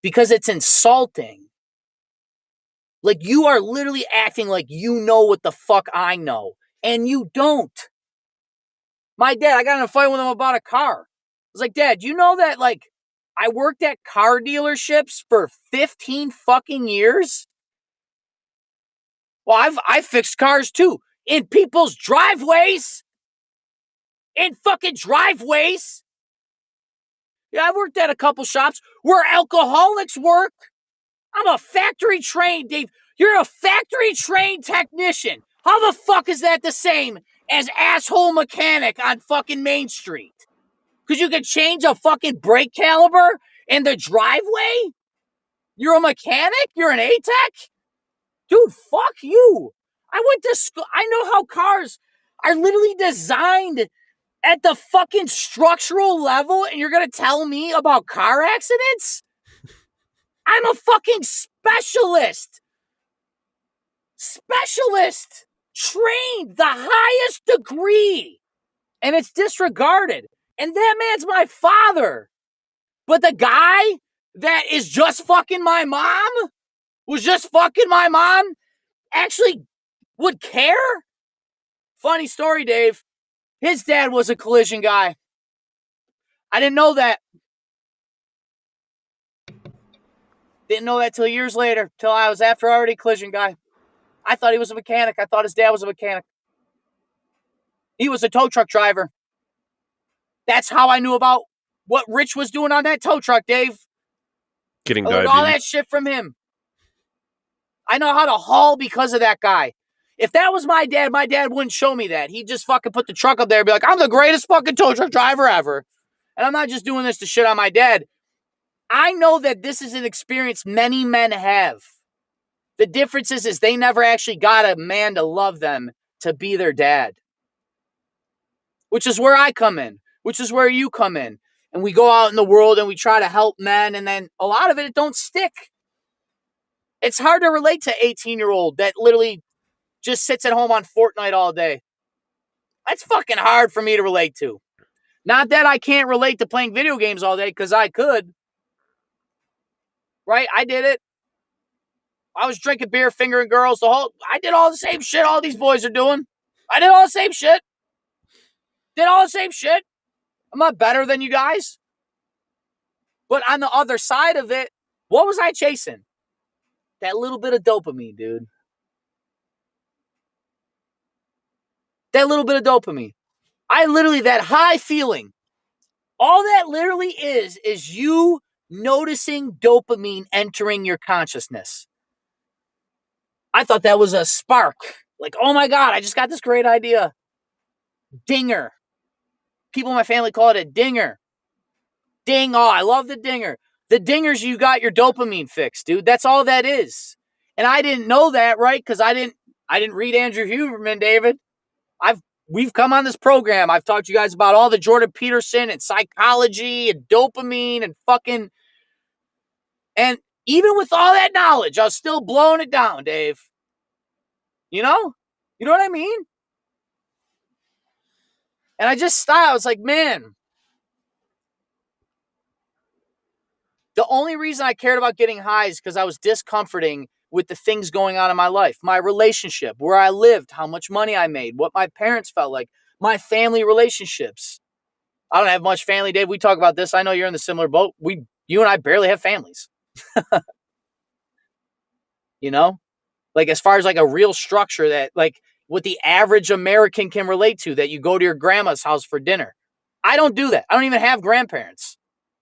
Because it's insulting. Like, you are literally acting like you know what the fuck I know. And you don't. My dad, I got in a fight with him about a car. I was like, Dad, you know that, like, I worked at car dealerships for 15 fucking years? Well, I fixed cars too. In people's driveways. In fucking driveways. Yeah, I worked at a couple shops where alcoholics work. I'm a factory trained, Dave. You're a factory trained technician. How the fuck is that the same as asshole mechanic on fucking Main Street? Because you could change a fucking brake caliber in the driveway? You're a mechanic? You're an A-Tech? Dude, fuck you. I went to school. I know how cars are literally designed at the fucking structural level, and you're going to tell me about car accidents? I'm a fucking specialist. Specialist. Trained the highest degree. And it's disregarded. And that man's my father. But the guy that is just fucking my mom, was just fucking my mom, actually would care? Funny story, Dave. His dad was a collision guy. I didn't know that. Didn't know that till years later, till I was after already collision guy. I thought he was a mechanic. I thought his dad was a mechanic. He was a tow truck driver. That's how I knew about what Rich was doing on that tow truck, Dave. Getting I learned all that shit from him. I know how to haul because of that guy. If that was my dad wouldn't show me that. He'd just fucking put the truck up there and be like, I'm the greatest fucking tow truck driver ever. And I'm not just doing this to shit on my dad. I know that this is an experience many men have. The difference is they never actually got a man to love them to be their dad. Which is where I come in. Which is where you come in. And we go out in the world and we try to help men, and then a lot of it don't stick. It's hard to relate to 18-year-old that literally just sits at home on Fortnite all day. That's fucking hard for me to relate to. Not that I can't relate to playing video games all day, because I could. Right? I did it. I was drinking beer, fingering girls. I did all the same shit all these boys are doing. I did all the same shit. Did all the same shit. I'm not better than you guys. But on the other side of it, what was I chasing? That little bit of dopamine, dude. That little bit of dopamine. That high feeling. All that literally is you noticing dopamine entering your consciousness. I thought that was a spark. Like, oh my God, I just got this great idea. Dinger. People in my family call it a dinger. Ding. Oh, I love the dinger. The dinger's you got your dopamine fix, dude. That's all that is. And I didn't know that, right? Because I didn't read Andrew Huberman, David. We've come on this program. I've talked to you guys about all the Jordan Peterson and psychology and dopamine and fucking. And even with all that knowledge, I was still blowing it down, Dave. You know? You know what I mean? And I just stopped. I was like, man. The only reason I cared about getting high is because I was discomforting with the things going on in my life. My relationship, where I lived, how much money I made, what my parents felt like, my family relationships. I don't have much family, Dave. We talk about this. I know you're in the similar boat. You and I barely have families. You know? Like, as far as like a real structure that like what the average American can relate to, that you go to your grandma's house for dinner. I don't do that. I don't even have grandparents.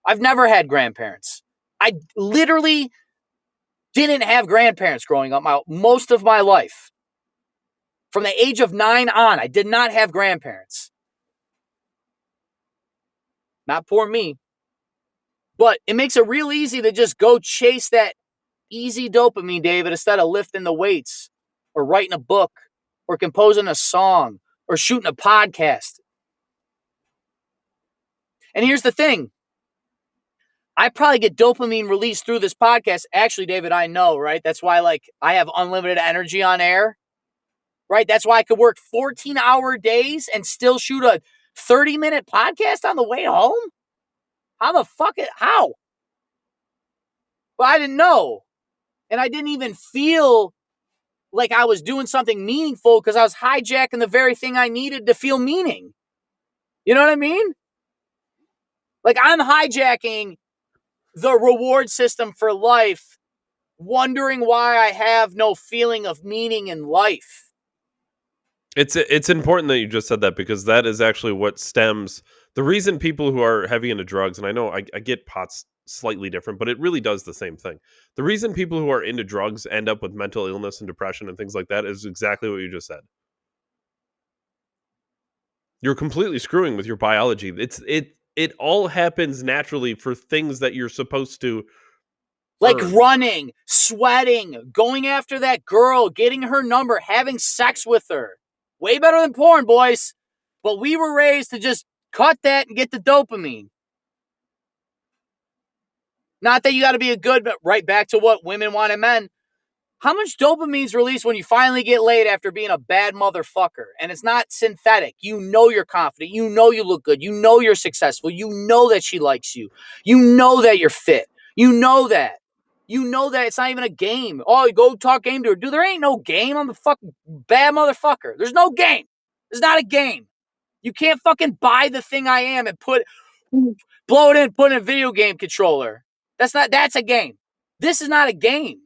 I've never had grandparents. I literally didn't have grandparents growing up most of my life. From the age of 9 on, I did not have grandparents. Not poor me. But it makes it real easy to just go chase that easy dopamine, David, instead of lifting the weights or writing a book or composing a song or shooting a podcast. And here's the thing. I probably get dopamine released through this podcast. Actually, David, I know, right? That's why I have unlimited energy on air, right? That's why I could work 14-hour days and still shoot a 30-minute podcast on the way home. How? But I didn't know. And I didn't even feel like I was doing something meaningful because I was hijacking the very thing I needed to feel meaning. You know what I mean? Like, I'm hijacking the reward system for life, wondering why I have no feeling of meaning in life. It's important that you just said that, because that is actually what stems the reason people who are heavy into drugs, and I know I get pot's slightly different, but it really does the same thing. The reason people who are into drugs end up with mental illness and depression and things like that is exactly what you just said. You're completely screwing with your biology. It all happens naturally for things that you're supposed to like earn. Running, sweating, going after that girl, getting her number, having sex with her. Way better than porn, boys. But we were raised to just cut that and get the dopamine. Not that you got to be a good, but right back to what women want in men. How much dopamine's released when you finally get laid after being a bad motherfucker? And it's not synthetic. You know you're confident. You know you look good. You know you're successful. You know that she likes you. You know that you're fit. You know that. You know that it's not even a game. Oh, you go talk game to her. Dude, there ain't no game. I'm a fucking bad motherfucker. There's no game. It's not a game. You can't fucking buy the thing I am and blow it in, put in a video game controller. That's a game. This is not a game.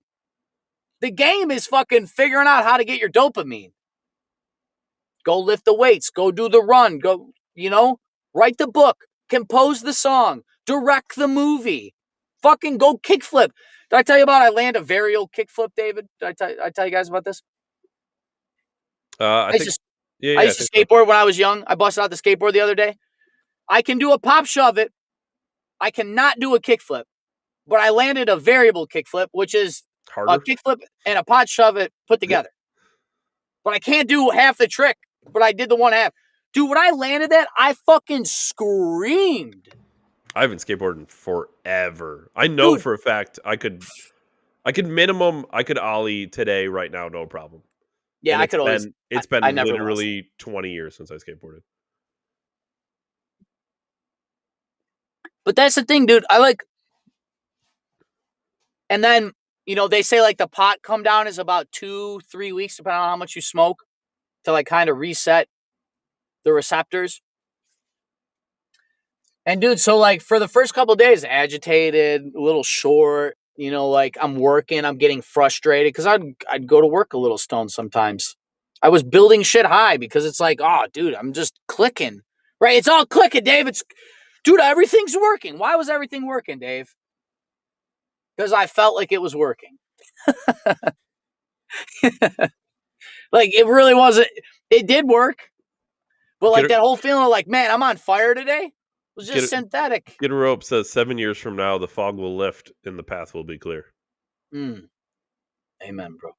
The game is fucking figuring out how to get your dopamine. Go lift the weights. Go do the run. Go, write the book. Compose the song. Direct the movie. Fucking go kickflip. Did I tell you about I land a very old kickflip, David? Did I tell you guys about this? I used to skateboard when I was young. I busted out the skateboard the other day. I can do a pop shove it. I cannot do a kickflip. But I landed a variable kickflip, which is harder. A kickflip and a pot shove it put together. But I can't do half the trick, but I did the one half. Dude, when I landed that, I fucking screamed. I haven't skateboarded in forever. I know for a fact I could ollie today right now, no problem. Yeah, and it's been literally 20 years since I skateboarded. But that's the thing, dude. And then, they say like the pot come down is about 2-3 weeks, depending on how much you smoke, to like kind of reset the receptors. And dude, so like for the first couple of days, agitated, a little short, like I'm working, I'm getting frustrated because I'd go to work a little stoned sometimes. I was building shit high because it's like, oh, dude, I'm just clicking, right? It's all clicking, Dave. Dude, everything's working. Why was everything working, Dave? Because I felt like it was working. Like it really wasn't. It did work. But like that whole feeling of like, man, I'm on fire today was just synthetic. Get a Rope says 7 years from now, the fog will lift and the path will be clear. Amen, bro.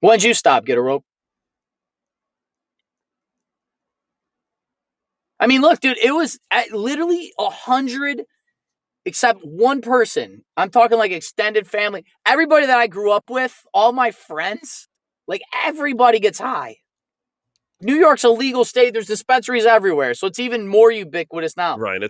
When'd you stop, Get a Rope? I mean, look, dude, it was literally 100, except one person. I'm talking like extended family. Everybody that I grew up with, all my friends, like everybody gets high. New York's a legal state. There's dispensaries everywhere. So it's even more ubiquitous now. Right.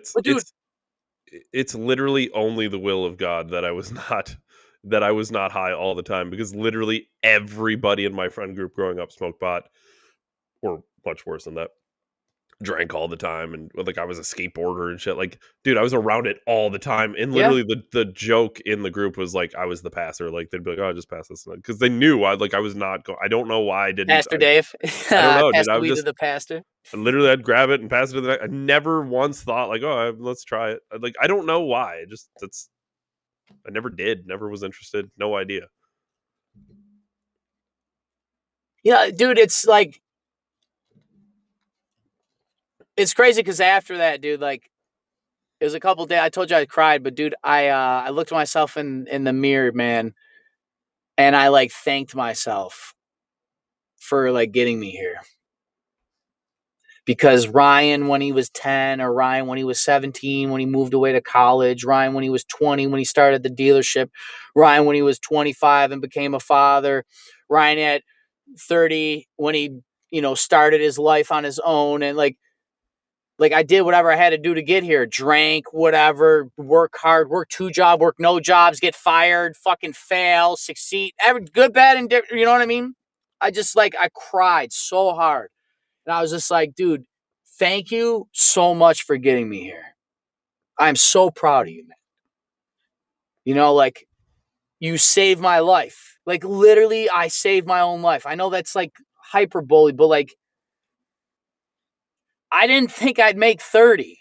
It's literally only the will of God that I was not high all the time, because literally everybody in my friend group growing up smoked pot, or much worse than that, drank all the time, and like I was a skateboarder and shit. Like, dude, I was around it all the time, and literally the joke in the group was like I was the passer. Like they'd be like, "Oh, just pass this," because they knew I was not going. I don't know why I didn't. Pastor Dave, I don't know. Pass the weed to the pastor. Literally, I'd grab it and pass it to the next. I never once thought like, "Oh, let's try it." Like, I don't know why. I never did. Never was interested. No idea. Yeah, dude, it's like, it's crazy because after that, dude, like, it was a couple days. I told you I cried, but dude, I looked at myself in the mirror, man, and I like thanked myself for like getting me here. Because Ryan, when he was 10, or Ryan, when he was 17, when he moved away to college, Ryan, when he was 20, when he started the dealership, Ryan, when he was 25 and became a father, Ryan at 30, when he, started his life on his own, and like I did whatever I had to do to get here, drank, whatever, work hard, work 2 jobs, work no jobs, get fired, fucking fail, succeed, every good, bad, and different, you know what I mean? I just I cried so hard. And I was just like, dude, thank you so much for getting me here. I'm so proud of you, man. You know, like, you saved my life. Like, literally, I saved my own life. I know that's like hyperbole, but like, I didn't think I'd make 30.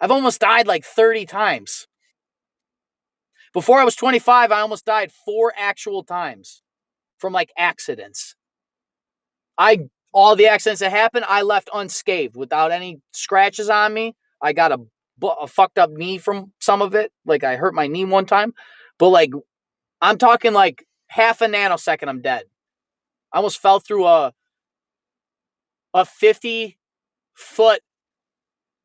I've almost died like 30 times. Before I was 25, I almost died 4 actual times from like accidents. All the accidents that happened, I left unscathed without any scratches on me. I got a fucked up knee from some of it. Like, I hurt my knee one time. But like, I'm talking like half a nanosecond, I'm dead. I almost fell through a 50-foot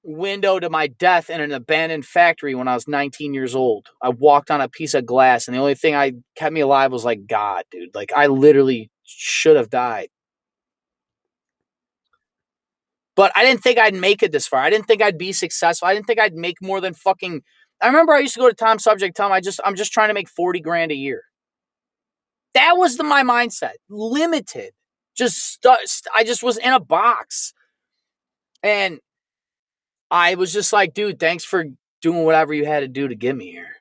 window to my death in an abandoned factory when I was 19 years old. I walked on a piece of glass, and the only thing I kept me alive was like God, dude. Like, I literally should have died. But I didn't think I'd make it this far. I didn't think I'd be successful. I didn't think I'd make more than fucking. I remember I used to go to Tom Subject, tell him I'm just trying to make 40 grand a year. That was my mindset. Limited. I just was in a box. And I was just like, dude, thanks for doing whatever you had to do to get me here.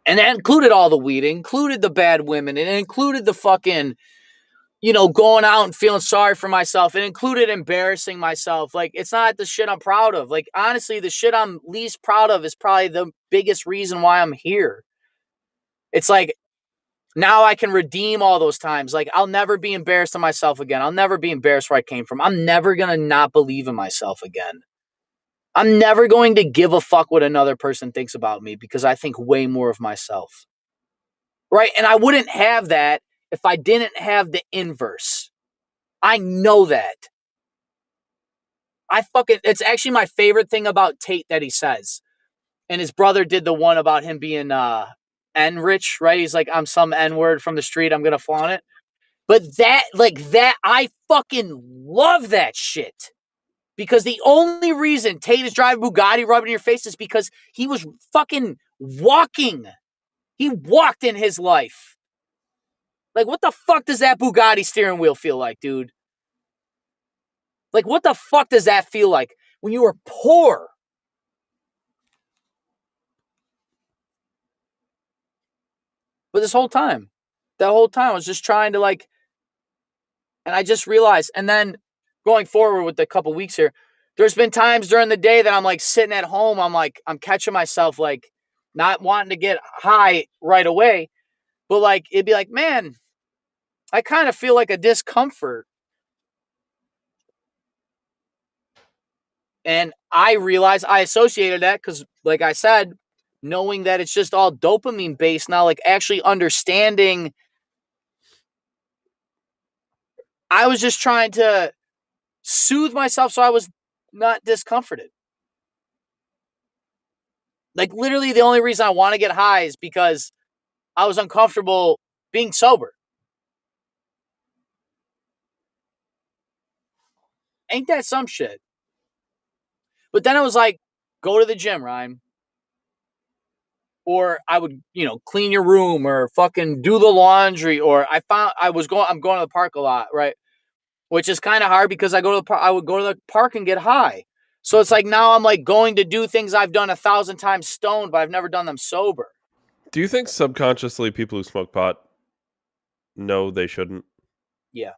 And that included all the weed. It included the bad women. It included the fucking, going out and feeling sorry for myself. It included embarrassing myself. Like, it's not the shit I'm proud of. Like, honestly, the shit I'm least proud of is probably the biggest reason why I'm here. It's like, now I can redeem all those times. Like, I'll never be embarrassed of myself again. I'll never be embarrassed where I came from. I'm never going to not believe in myself again. I'm never going to give a fuck what another person thinks about me because I think way more of myself. Right? And I wouldn't have that if I didn't have the inverse. I know that. It's actually my favorite thing about Tate that he says. And his brother did the one about him being N-rich, right? He's like, I'm some N-word from the street. I'm going to flaunt it. But I fucking love that shit. Because the only reason Tate is driving Bugatti rubbing in your face is because he was fucking walking. He walked in his life. Like, what the fuck does that Bugatti steering wheel feel like, dude? Like, what the fuck does that feel like when you were poor? But that whole time, I was just trying to like, and I just realized, and then going forward with the couple weeks here, there's been times during the day that I'm like sitting at home. I'm catching myself like not wanting to get high right away, but like, it'd be like, man, I kind of feel like a discomfort. And I realized I associated that because, like I said, knowing that it's just all dopamine based now, like actually understanding, I was just trying to soothe myself so I was not discomforted. Like, literally the only reason I want to get high is because I was uncomfortable being sober. Ain't that some shit? But then I was like, go to the gym, Ryan. Or I would, clean your room or fucking do the laundry. Or I'm going to the park a lot, right? Which is kind of hard because I would go to the park and get high. So it's like now I'm like going to do things I've done 1,000 times stoned, but I've never done them sober. Do you think subconsciously people who smoke pot know they shouldn't? Yeah.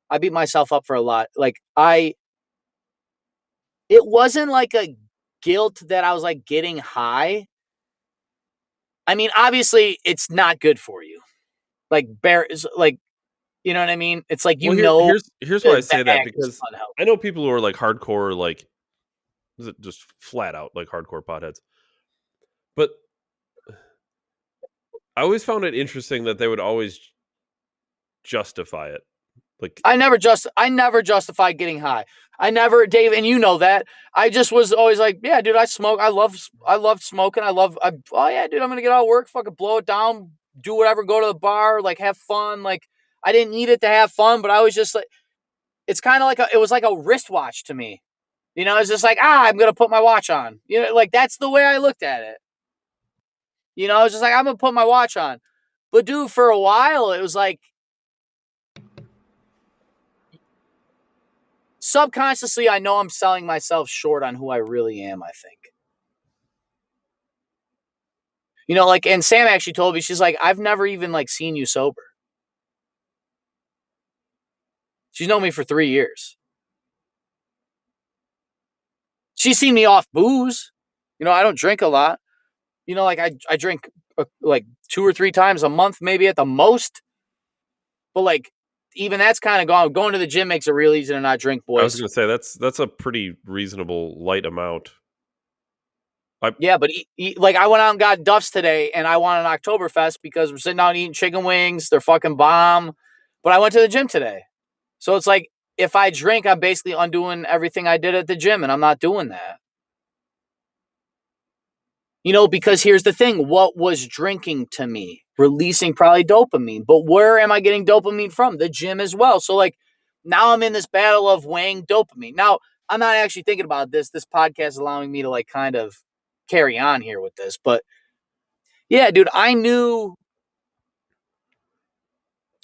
I beat myself up for a lot. Like, it wasn't like a guilt that I was like getting high. I mean, obviously it's not good for you. Like, you know what I mean? It's like, here's why I say that, because I know people who are like hardcore, like, is it just flat out like hardcore potheads? But I always found it interesting that they would always justify it. Like, I never justified getting high. Dave, and you know that. I just was always like, yeah, dude, I smoke. I love smoking. Oh yeah, dude, I'm gonna get out of work, fucking blow it down, do whatever, go to the bar, like have fun. Like, I didn't need it to have fun, but I was just like, it's kind of like it was like a wristwatch to me. It's just like, I'm gonna put my watch on. Like, that's the way I looked at it. I was just like, I'm gonna put my watch on. But dude, for a while, it was like, subconsciously, I know I'm selling myself short on who I really am, I think. You know, like, and Sam actually told me, she's like, I've never even like seen you sober. She's known me for 3 years. She's seen me off booze. You know, I don't drink a lot. You know, like I drink like 2 or 3 times a month, maybe at the most. But like, even that's kind of gone. Going to the gym makes it real easy to not drink, boys. I was going to say that's a pretty reasonable light amount. Yeah, but like I went out and got Duff's today, and I wanted an Oktoberfest because we're sitting out eating chicken wings. They're fucking bomb. But I went to the gym today. So it's like, if I drink, I'm basically undoing everything I did at the gym, and I'm not doing that. You know, because here's the thing. What was drinking to me? Releasing probably dopamine. But where am I getting dopamine from? The gym as well. So like, now I'm in this battle of weighing dopamine. Now, I'm not actually thinking about this. This podcast is allowing me to like kind of carry on here with this. But yeah, dude, I knew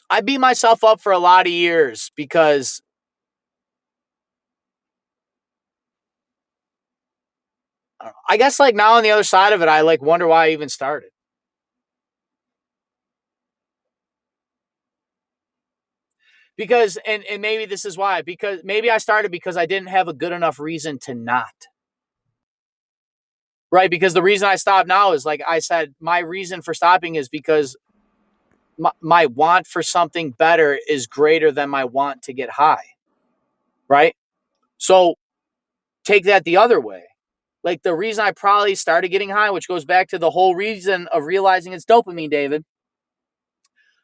I beat myself up for a lot of years because I guess like now on the other side of it, I like wonder why I even started. Because, and maybe this is why, because maybe I started because I didn't have a good enough reason to not. Right? Because the reason I stopped now is, like I said, my reason for stopping is because my want for something better is greater than my want to get high. Right? So take that the other way. Like the reason I probably started getting high, which goes back to the whole reason of realizing it's dopamine, David.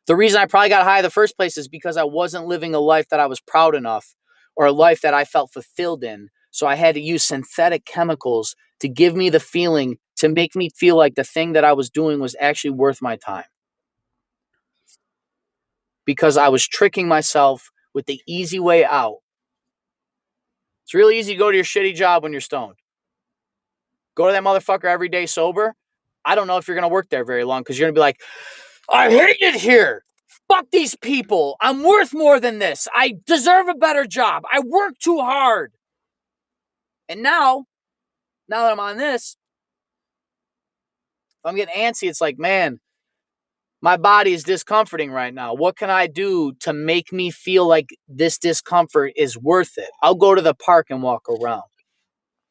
The reason I probably got high in the first place is because I wasn't living a life that I was proud enough or a life that I felt fulfilled in. So I had to use synthetic chemicals to give me the feeling, to make me feel like the thing that I was doing was actually worth my time. Because I was tricking myself with the easy way out. It's really easy to go to your shitty job when you're stoned. Go to that motherfucker every day sober. I don't know if you're going to work there very long because you're going to be like, I hate it here. Fuck these people. I'm worth more than this. I deserve a better job. I work too hard. And now that I'm on this, if I'm getting antsy, it's like, man, my body is discomforting right now. What can I do to make me feel like this discomfort is worth it? I'll go to the park and walk around.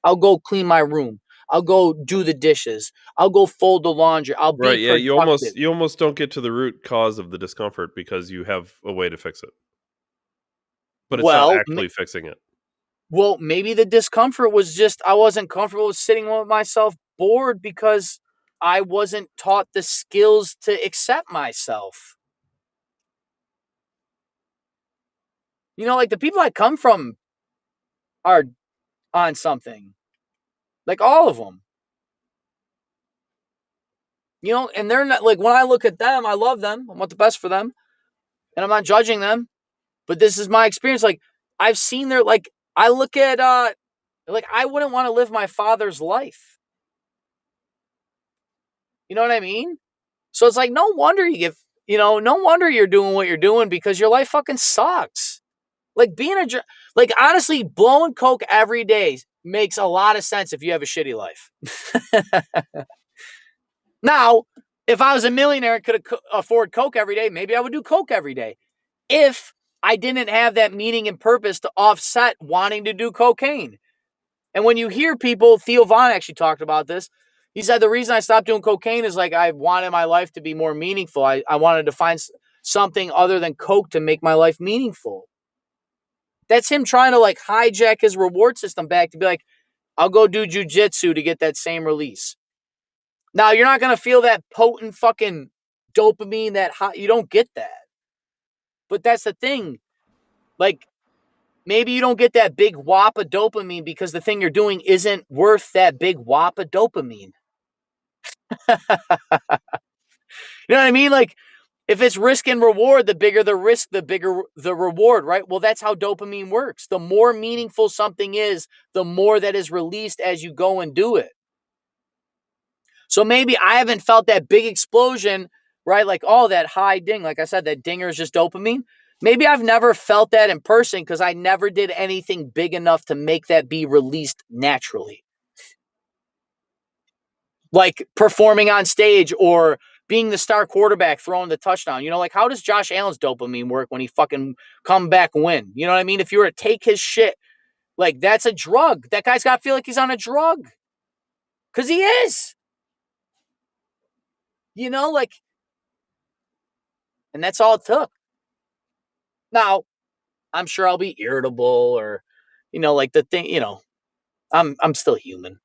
I'll go clean my room. I'll go do the dishes. I'll go fold the laundry. I'll be right. Yeah, productive. you almost don't get to the root cause of the discomfort because you have a way to fix it. But it's not actually fixing it. Well, maybe the discomfort was just I wasn't comfortable with sitting with myself bored because I wasn't taught the skills to accept myself. You know, like the people I come from are on something. Like all of them. You know, and they're not like, when I look at them, I love them. I want the best for them. And I'm not judging them. But this is my experience. Like, I've seen their, like, I look at, like, I wouldn't want to live my father's life. You know what I mean? So it's like, no wonder you get, no wonder you're doing what you're doing because your life fucking sucks. Like like honestly, blowing coke every day makes a lot of sense if you have a shitty life. Now, if I was a millionaire and could afford coke every day, maybe I would do coke every day. If I didn't have that meaning and purpose to offset wanting to do cocaine. And when you hear people, Theo Von actually talked about this. He said the reason I stopped doing cocaine is like I wanted my life to be more meaningful. I wanted to find something other than coke to make my life meaningful. That's him trying to like hijack his reward system back to be like, I'll go do jujitsu to get that same release. Now, you're not going to feel that potent fucking dopamine, that hot. You don't get that. But that's the thing. Like, maybe you don't get that big whop of dopamine because the thing you're doing isn't worth that big whop of dopamine. You know what I mean? Like, if it's risk and reward, the bigger the risk, the bigger the reward, right? Well, that's how dopamine works. The more meaningful something is, the more that is released as you go and do it. So maybe I haven't felt that big explosion, right? Like, oh, that high ding. Like I said, that dinger is just dopamine. Maybe I've never felt that in person because I never did anything big enough to make that be released naturally. Like performing on stage or being the star quarterback throwing the touchdown. You know, like how does Josh Allen's dopamine work when he fucking come back win? You know what I mean? If you were to take his shit, like that's a drug. That guy's got to feel like he's on a drug. Because he is. You know, like, and that's all it took. Now, I'm sure I'll be irritable or, you know, like the thing, you know, I'm still human.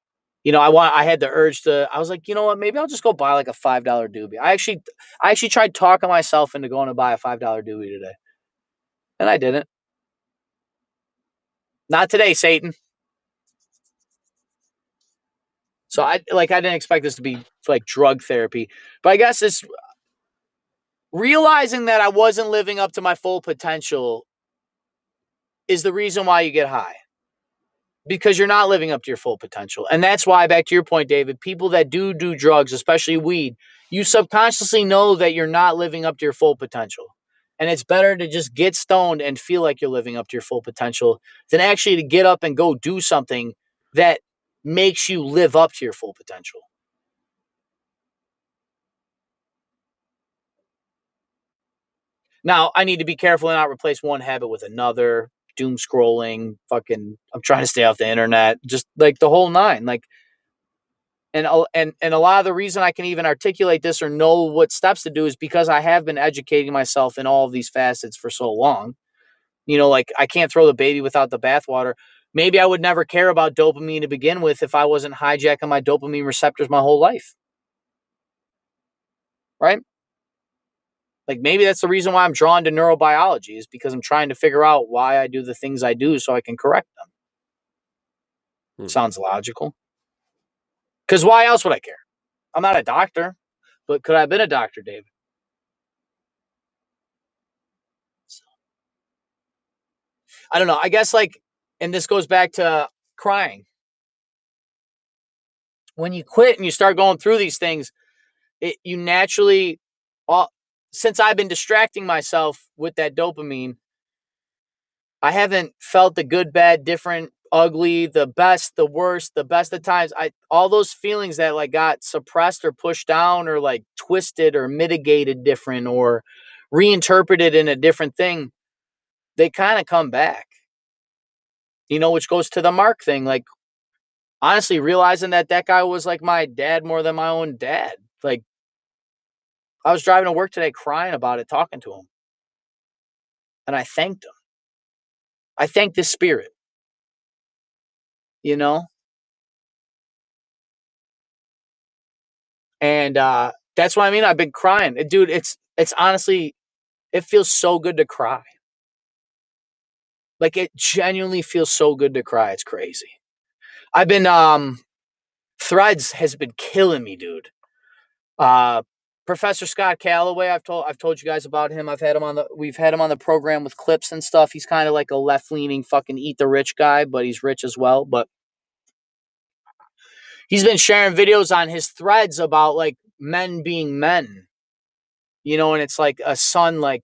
You know, I had the urge to, I was like, you know what, maybe I'll just go buy like a $5 doobie. I actually tried talking myself into going to buy a $5 doobie today. And I didn't. Not today, Satan. So I didn't expect this to be like drug therapy, but I guess it's realizing that I wasn't living up to my full potential is the reason why you get high. Because you're not living up to your full potential. And that's why, back to your point, David, people that do drugs, especially weed, you subconsciously know that you're not living up to your full potential. And it's better to just get stoned and feel like you're living up to your full potential than actually to get up and go do something that makes you live up to your full potential. Now, I need to be careful and not replace one habit with another. Doom scrolling, fucking, I'm trying to stay off the internet, just like the whole nine. Like, and a lot of the reason I can even articulate this or know what steps to do is because I have been educating myself in all of these facets for so long. You know, like I can't throw the baby without the bathwater. Maybe I would never care about dopamine to begin with if I wasn't hijacking my dopamine receptors my whole life. Right? Like maybe that's the reason why I'm drawn to neurobiology is because I'm trying to figure out why I do the things I do so I can correct them. Sounds logical. Because why else would I care? I'm not a doctor, but could I have been a doctor, David? So, I don't know. I guess like, and this goes back to crying. When you quit and you start going through these things, you naturally, since I've been distracting myself with that dopamine, I haven't felt the good, bad, different, ugly, the best, the worst, the best of times. All those feelings that like got suppressed or pushed down or like twisted or mitigated different or reinterpreted in a different thing, they kind of come back. You know, which goes to the Mark thing. Like, honestly, realizing that guy was like my dad more than my own dad. Like, I was driving to work today crying about it, talking to him. And I thanked him. I thanked his spirit. You know? And that's what I mean. I've been crying. Dude, it's honestly, it feels so good to cry. Like, it genuinely feels so good to cry. It's crazy. I've been, Threads has been killing me, dude. Professor Scott Calloway, I've told you guys about him. We've had him on the program with clips and stuff. He's kind of like a left-leaning fucking eat the rich guy, but he's rich as well. But he's been sharing videos on his Threads about like men being men, you know, and it's like a son like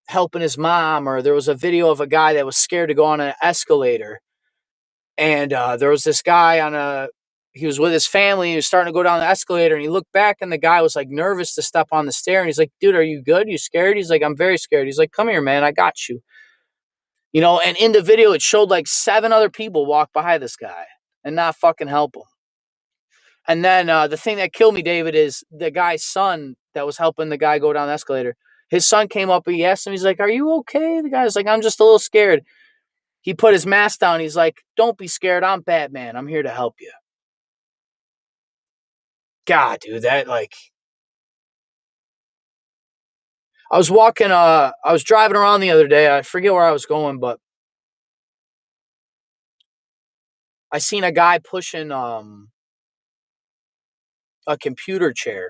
helping his mom, or there was a video of a guy that was scared to go on an escalator. And there was this guy he was with his family. He was starting to go down the escalator and he looked back and the guy was like nervous to step on the stair. And he's like, dude, are you good? You scared? He's like, I'm very scared. He's like, come here, man. I got you. You know, and in the video, it showed like 7 other people walk by this guy and not fucking help him. And then the thing that killed me, David, is the guy's son that was helping the guy go down the escalator. His son came up and he asked him, he's like, are you okay? The guy's like, I'm just a little scared. He put his mask down. He's like, don't be scared. I'm Batman. I'm here to help you. God, dude, that like, I was driving around the other day. I forget where I was going, but I seen a guy pushing a computer chair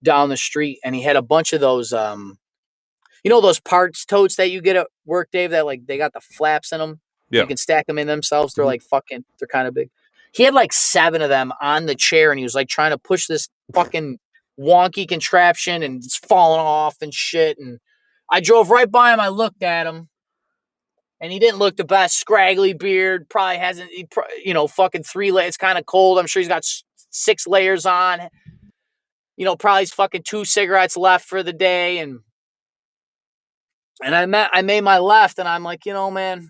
down the street, and he had a bunch of those, you know, those parts totes that you get at work, Dave, that like they got the flaps in them. Yeah. You can stack them in themselves. They're like fucking, they're kind of big. He had like 7 of them on the chair, and he was like trying to push this fucking wonky contraption, and it's falling off and shit. And I drove right by him. I looked at him. And he didn't look the best. Scraggly beard. Probably hasn't, fucking 3 layers. It's kind of cold. I'm sure he's got 6 layers on. Probably he's fucking 2 cigarettes left for the day. And I made my left. And I'm like, man,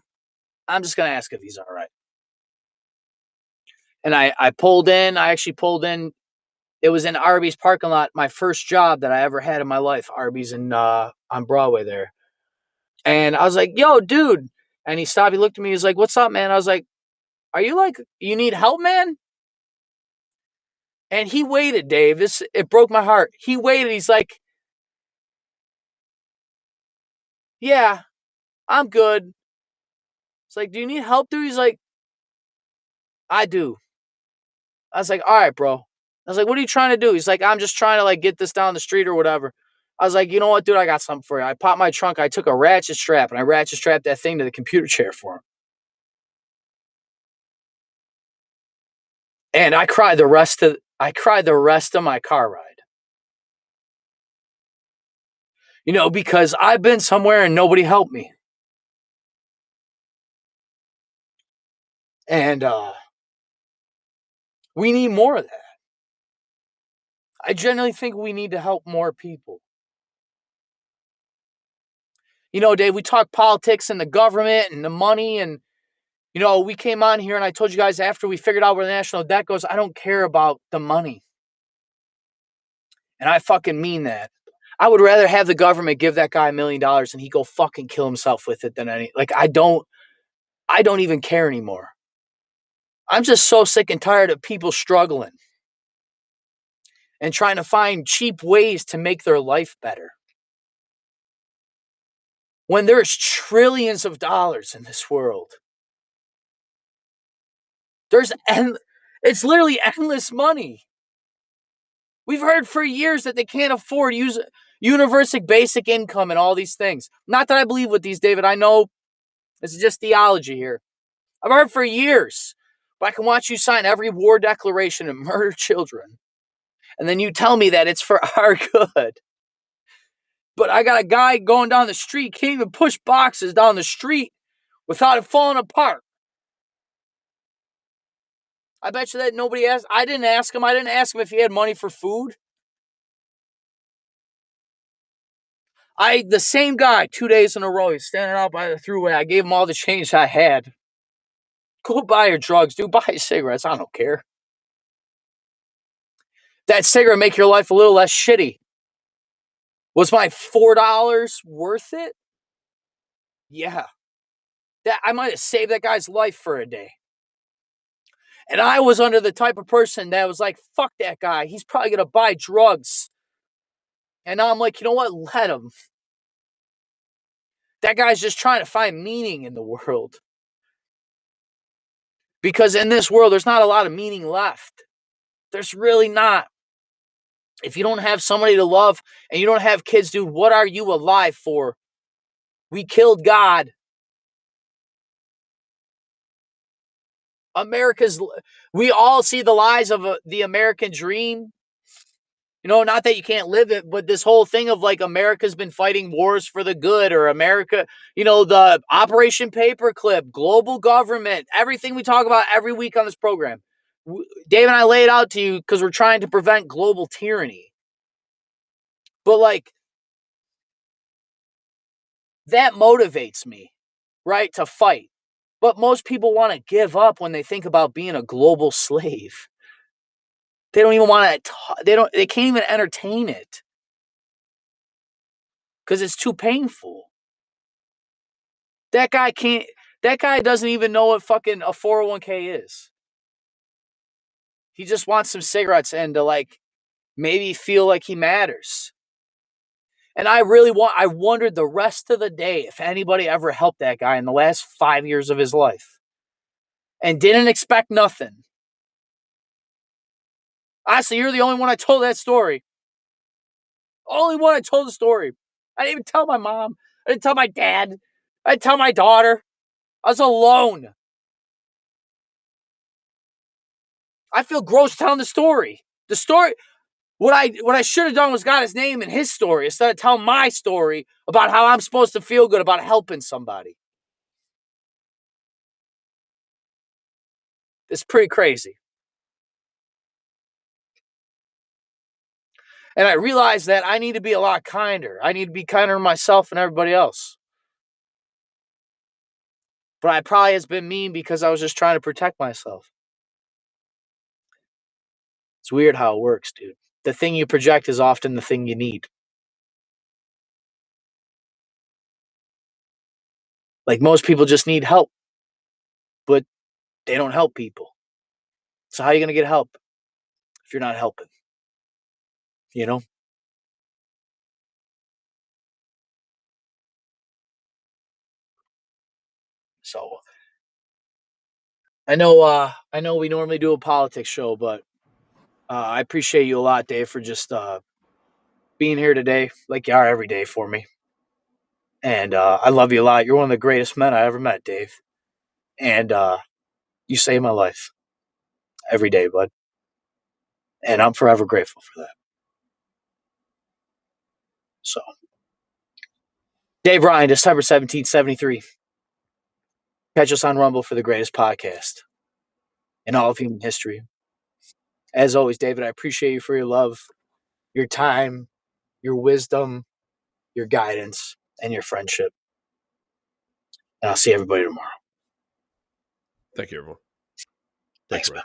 I'm just going to ask if he's all right. And I pulled in. I actually pulled in. It was in Arby's parking lot. My first job that I ever had in my life. Arby's on Broadway there. And I was like, yo, dude. And he stopped. He looked at me. He's like, what's up, man? I was like, are you you need help, man? And he waited, Dave. It broke my heart. He waited. He's like, yeah, I'm good. It's like, do you need help, dude? He's like, I do. I was like, all right, bro. I was like, what are you trying to do? He's like, I'm just trying to get this down the street or whatever. I was like, you know what, dude? I got something for you. I popped my trunk. I took a ratchet strap and I ratchet strapped that thing to the computer chair for him. And I cried the rest of my car ride. Because I've been somewhere and nobody helped me. And we need more of that. I genuinely think we need to help more people. Dave, we talk politics and the government and the money. And, we came on here and I told you guys after we figured out where the national debt goes, I don't care about the money. And I fucking mean that. I would rather have the government give that guy $1 million and he go fucking kill himself with it than I don't even care anymore. I'm just so sick and tired of people struggling and trying to find cheap ways to make their life better. When there's trillions of dollars in this world, it's literally endless money. We've heard for years that they can't afford universal basic income and all these things. Not that I believe with these, David. I know this is just theology here. I've heard for years, but I can watch you sign every war declaration and murder children. And then you tell me that it's for our good. But I got a guy going down the street, can't even push boxes down the street without it falling apart. I bet you that nobody asked. I didn't ask him. I didn't ask him if he had money for food. The same guy 2 days in a row, he's standing out by the thruway. I gave him all the change I had. Go buy your drugs, dude. Buy your cigarettes. I don't care. That cigarette make your life a little less shitty. Was my $4 worth it? Yeah. I might have saved that guy's life for a day. And I was under the type of person that was like, fuck that guy. He's probably going to buy drugs. And now I'm like, you know what? Let him. That guy's just trying to find meaning in the world. Because in this world, there's not a lot of meaning left. There's really not. If you don't have somebody to love and you don't have kids, dude, what are you alive for? We killed God. We all see the lies of the American dream. Not that you can't live it, but this whole thing of America's been fighting wars for the good, or America, the Operation Paperclip, global government, everything we talk about every week on this program. Dave and I lay it out to you because we're trying to prevent global tyranny. But that motivates me, right, to fight. But most people want to give up when they think about being a global slave. They don't even want to, they can't even entertain it. Because it's too painful. That guy doesn't even know what fucking a 401k is. He just wants some cigarettes and to maybe feel like he matters. And I wondered the rest of the day if anybody ever helped that guy in the last 5 years of his life. And didn't expect nothing. Honestly, you're the only one I told that story. Only one I told the story. I didn't even tell my mom. I didn't tell my dad. I didn't tell my daughter. I was alone. I feel gross telling the story. What I should have done was got his name and his story instead of telling my story about how I'm supposed to feel good about helping somebody. It's pretty crazy. And I realized that I need to be a lot kinder. I need to be kinder to myself and everybody else. But I probably has been mean because I was just trying to protect myself. It's weird how it works, dude. The thing you project is often the thing you need. Like most people just need help, but they don't help people. So how are you going to get help if you're not helping? You know? So I know we normally do a politics show, but I appreciate you a lot, Dave, for just being here today, like you are every day for me. And I love you a lot. You're one of the greatest men I ever met, Dave. And you save my life every day, bud. And I'm forever grateful for that. So, Dave Ryan, December 1773. Catch us on Rumble for the greatest podcast in all of human history. As always, David, I appreciate you for your love, your time, your wisdom, your guidance, and your friendship. And I'll see everybody tomorrow. Thank you, everyone. Thanks, man.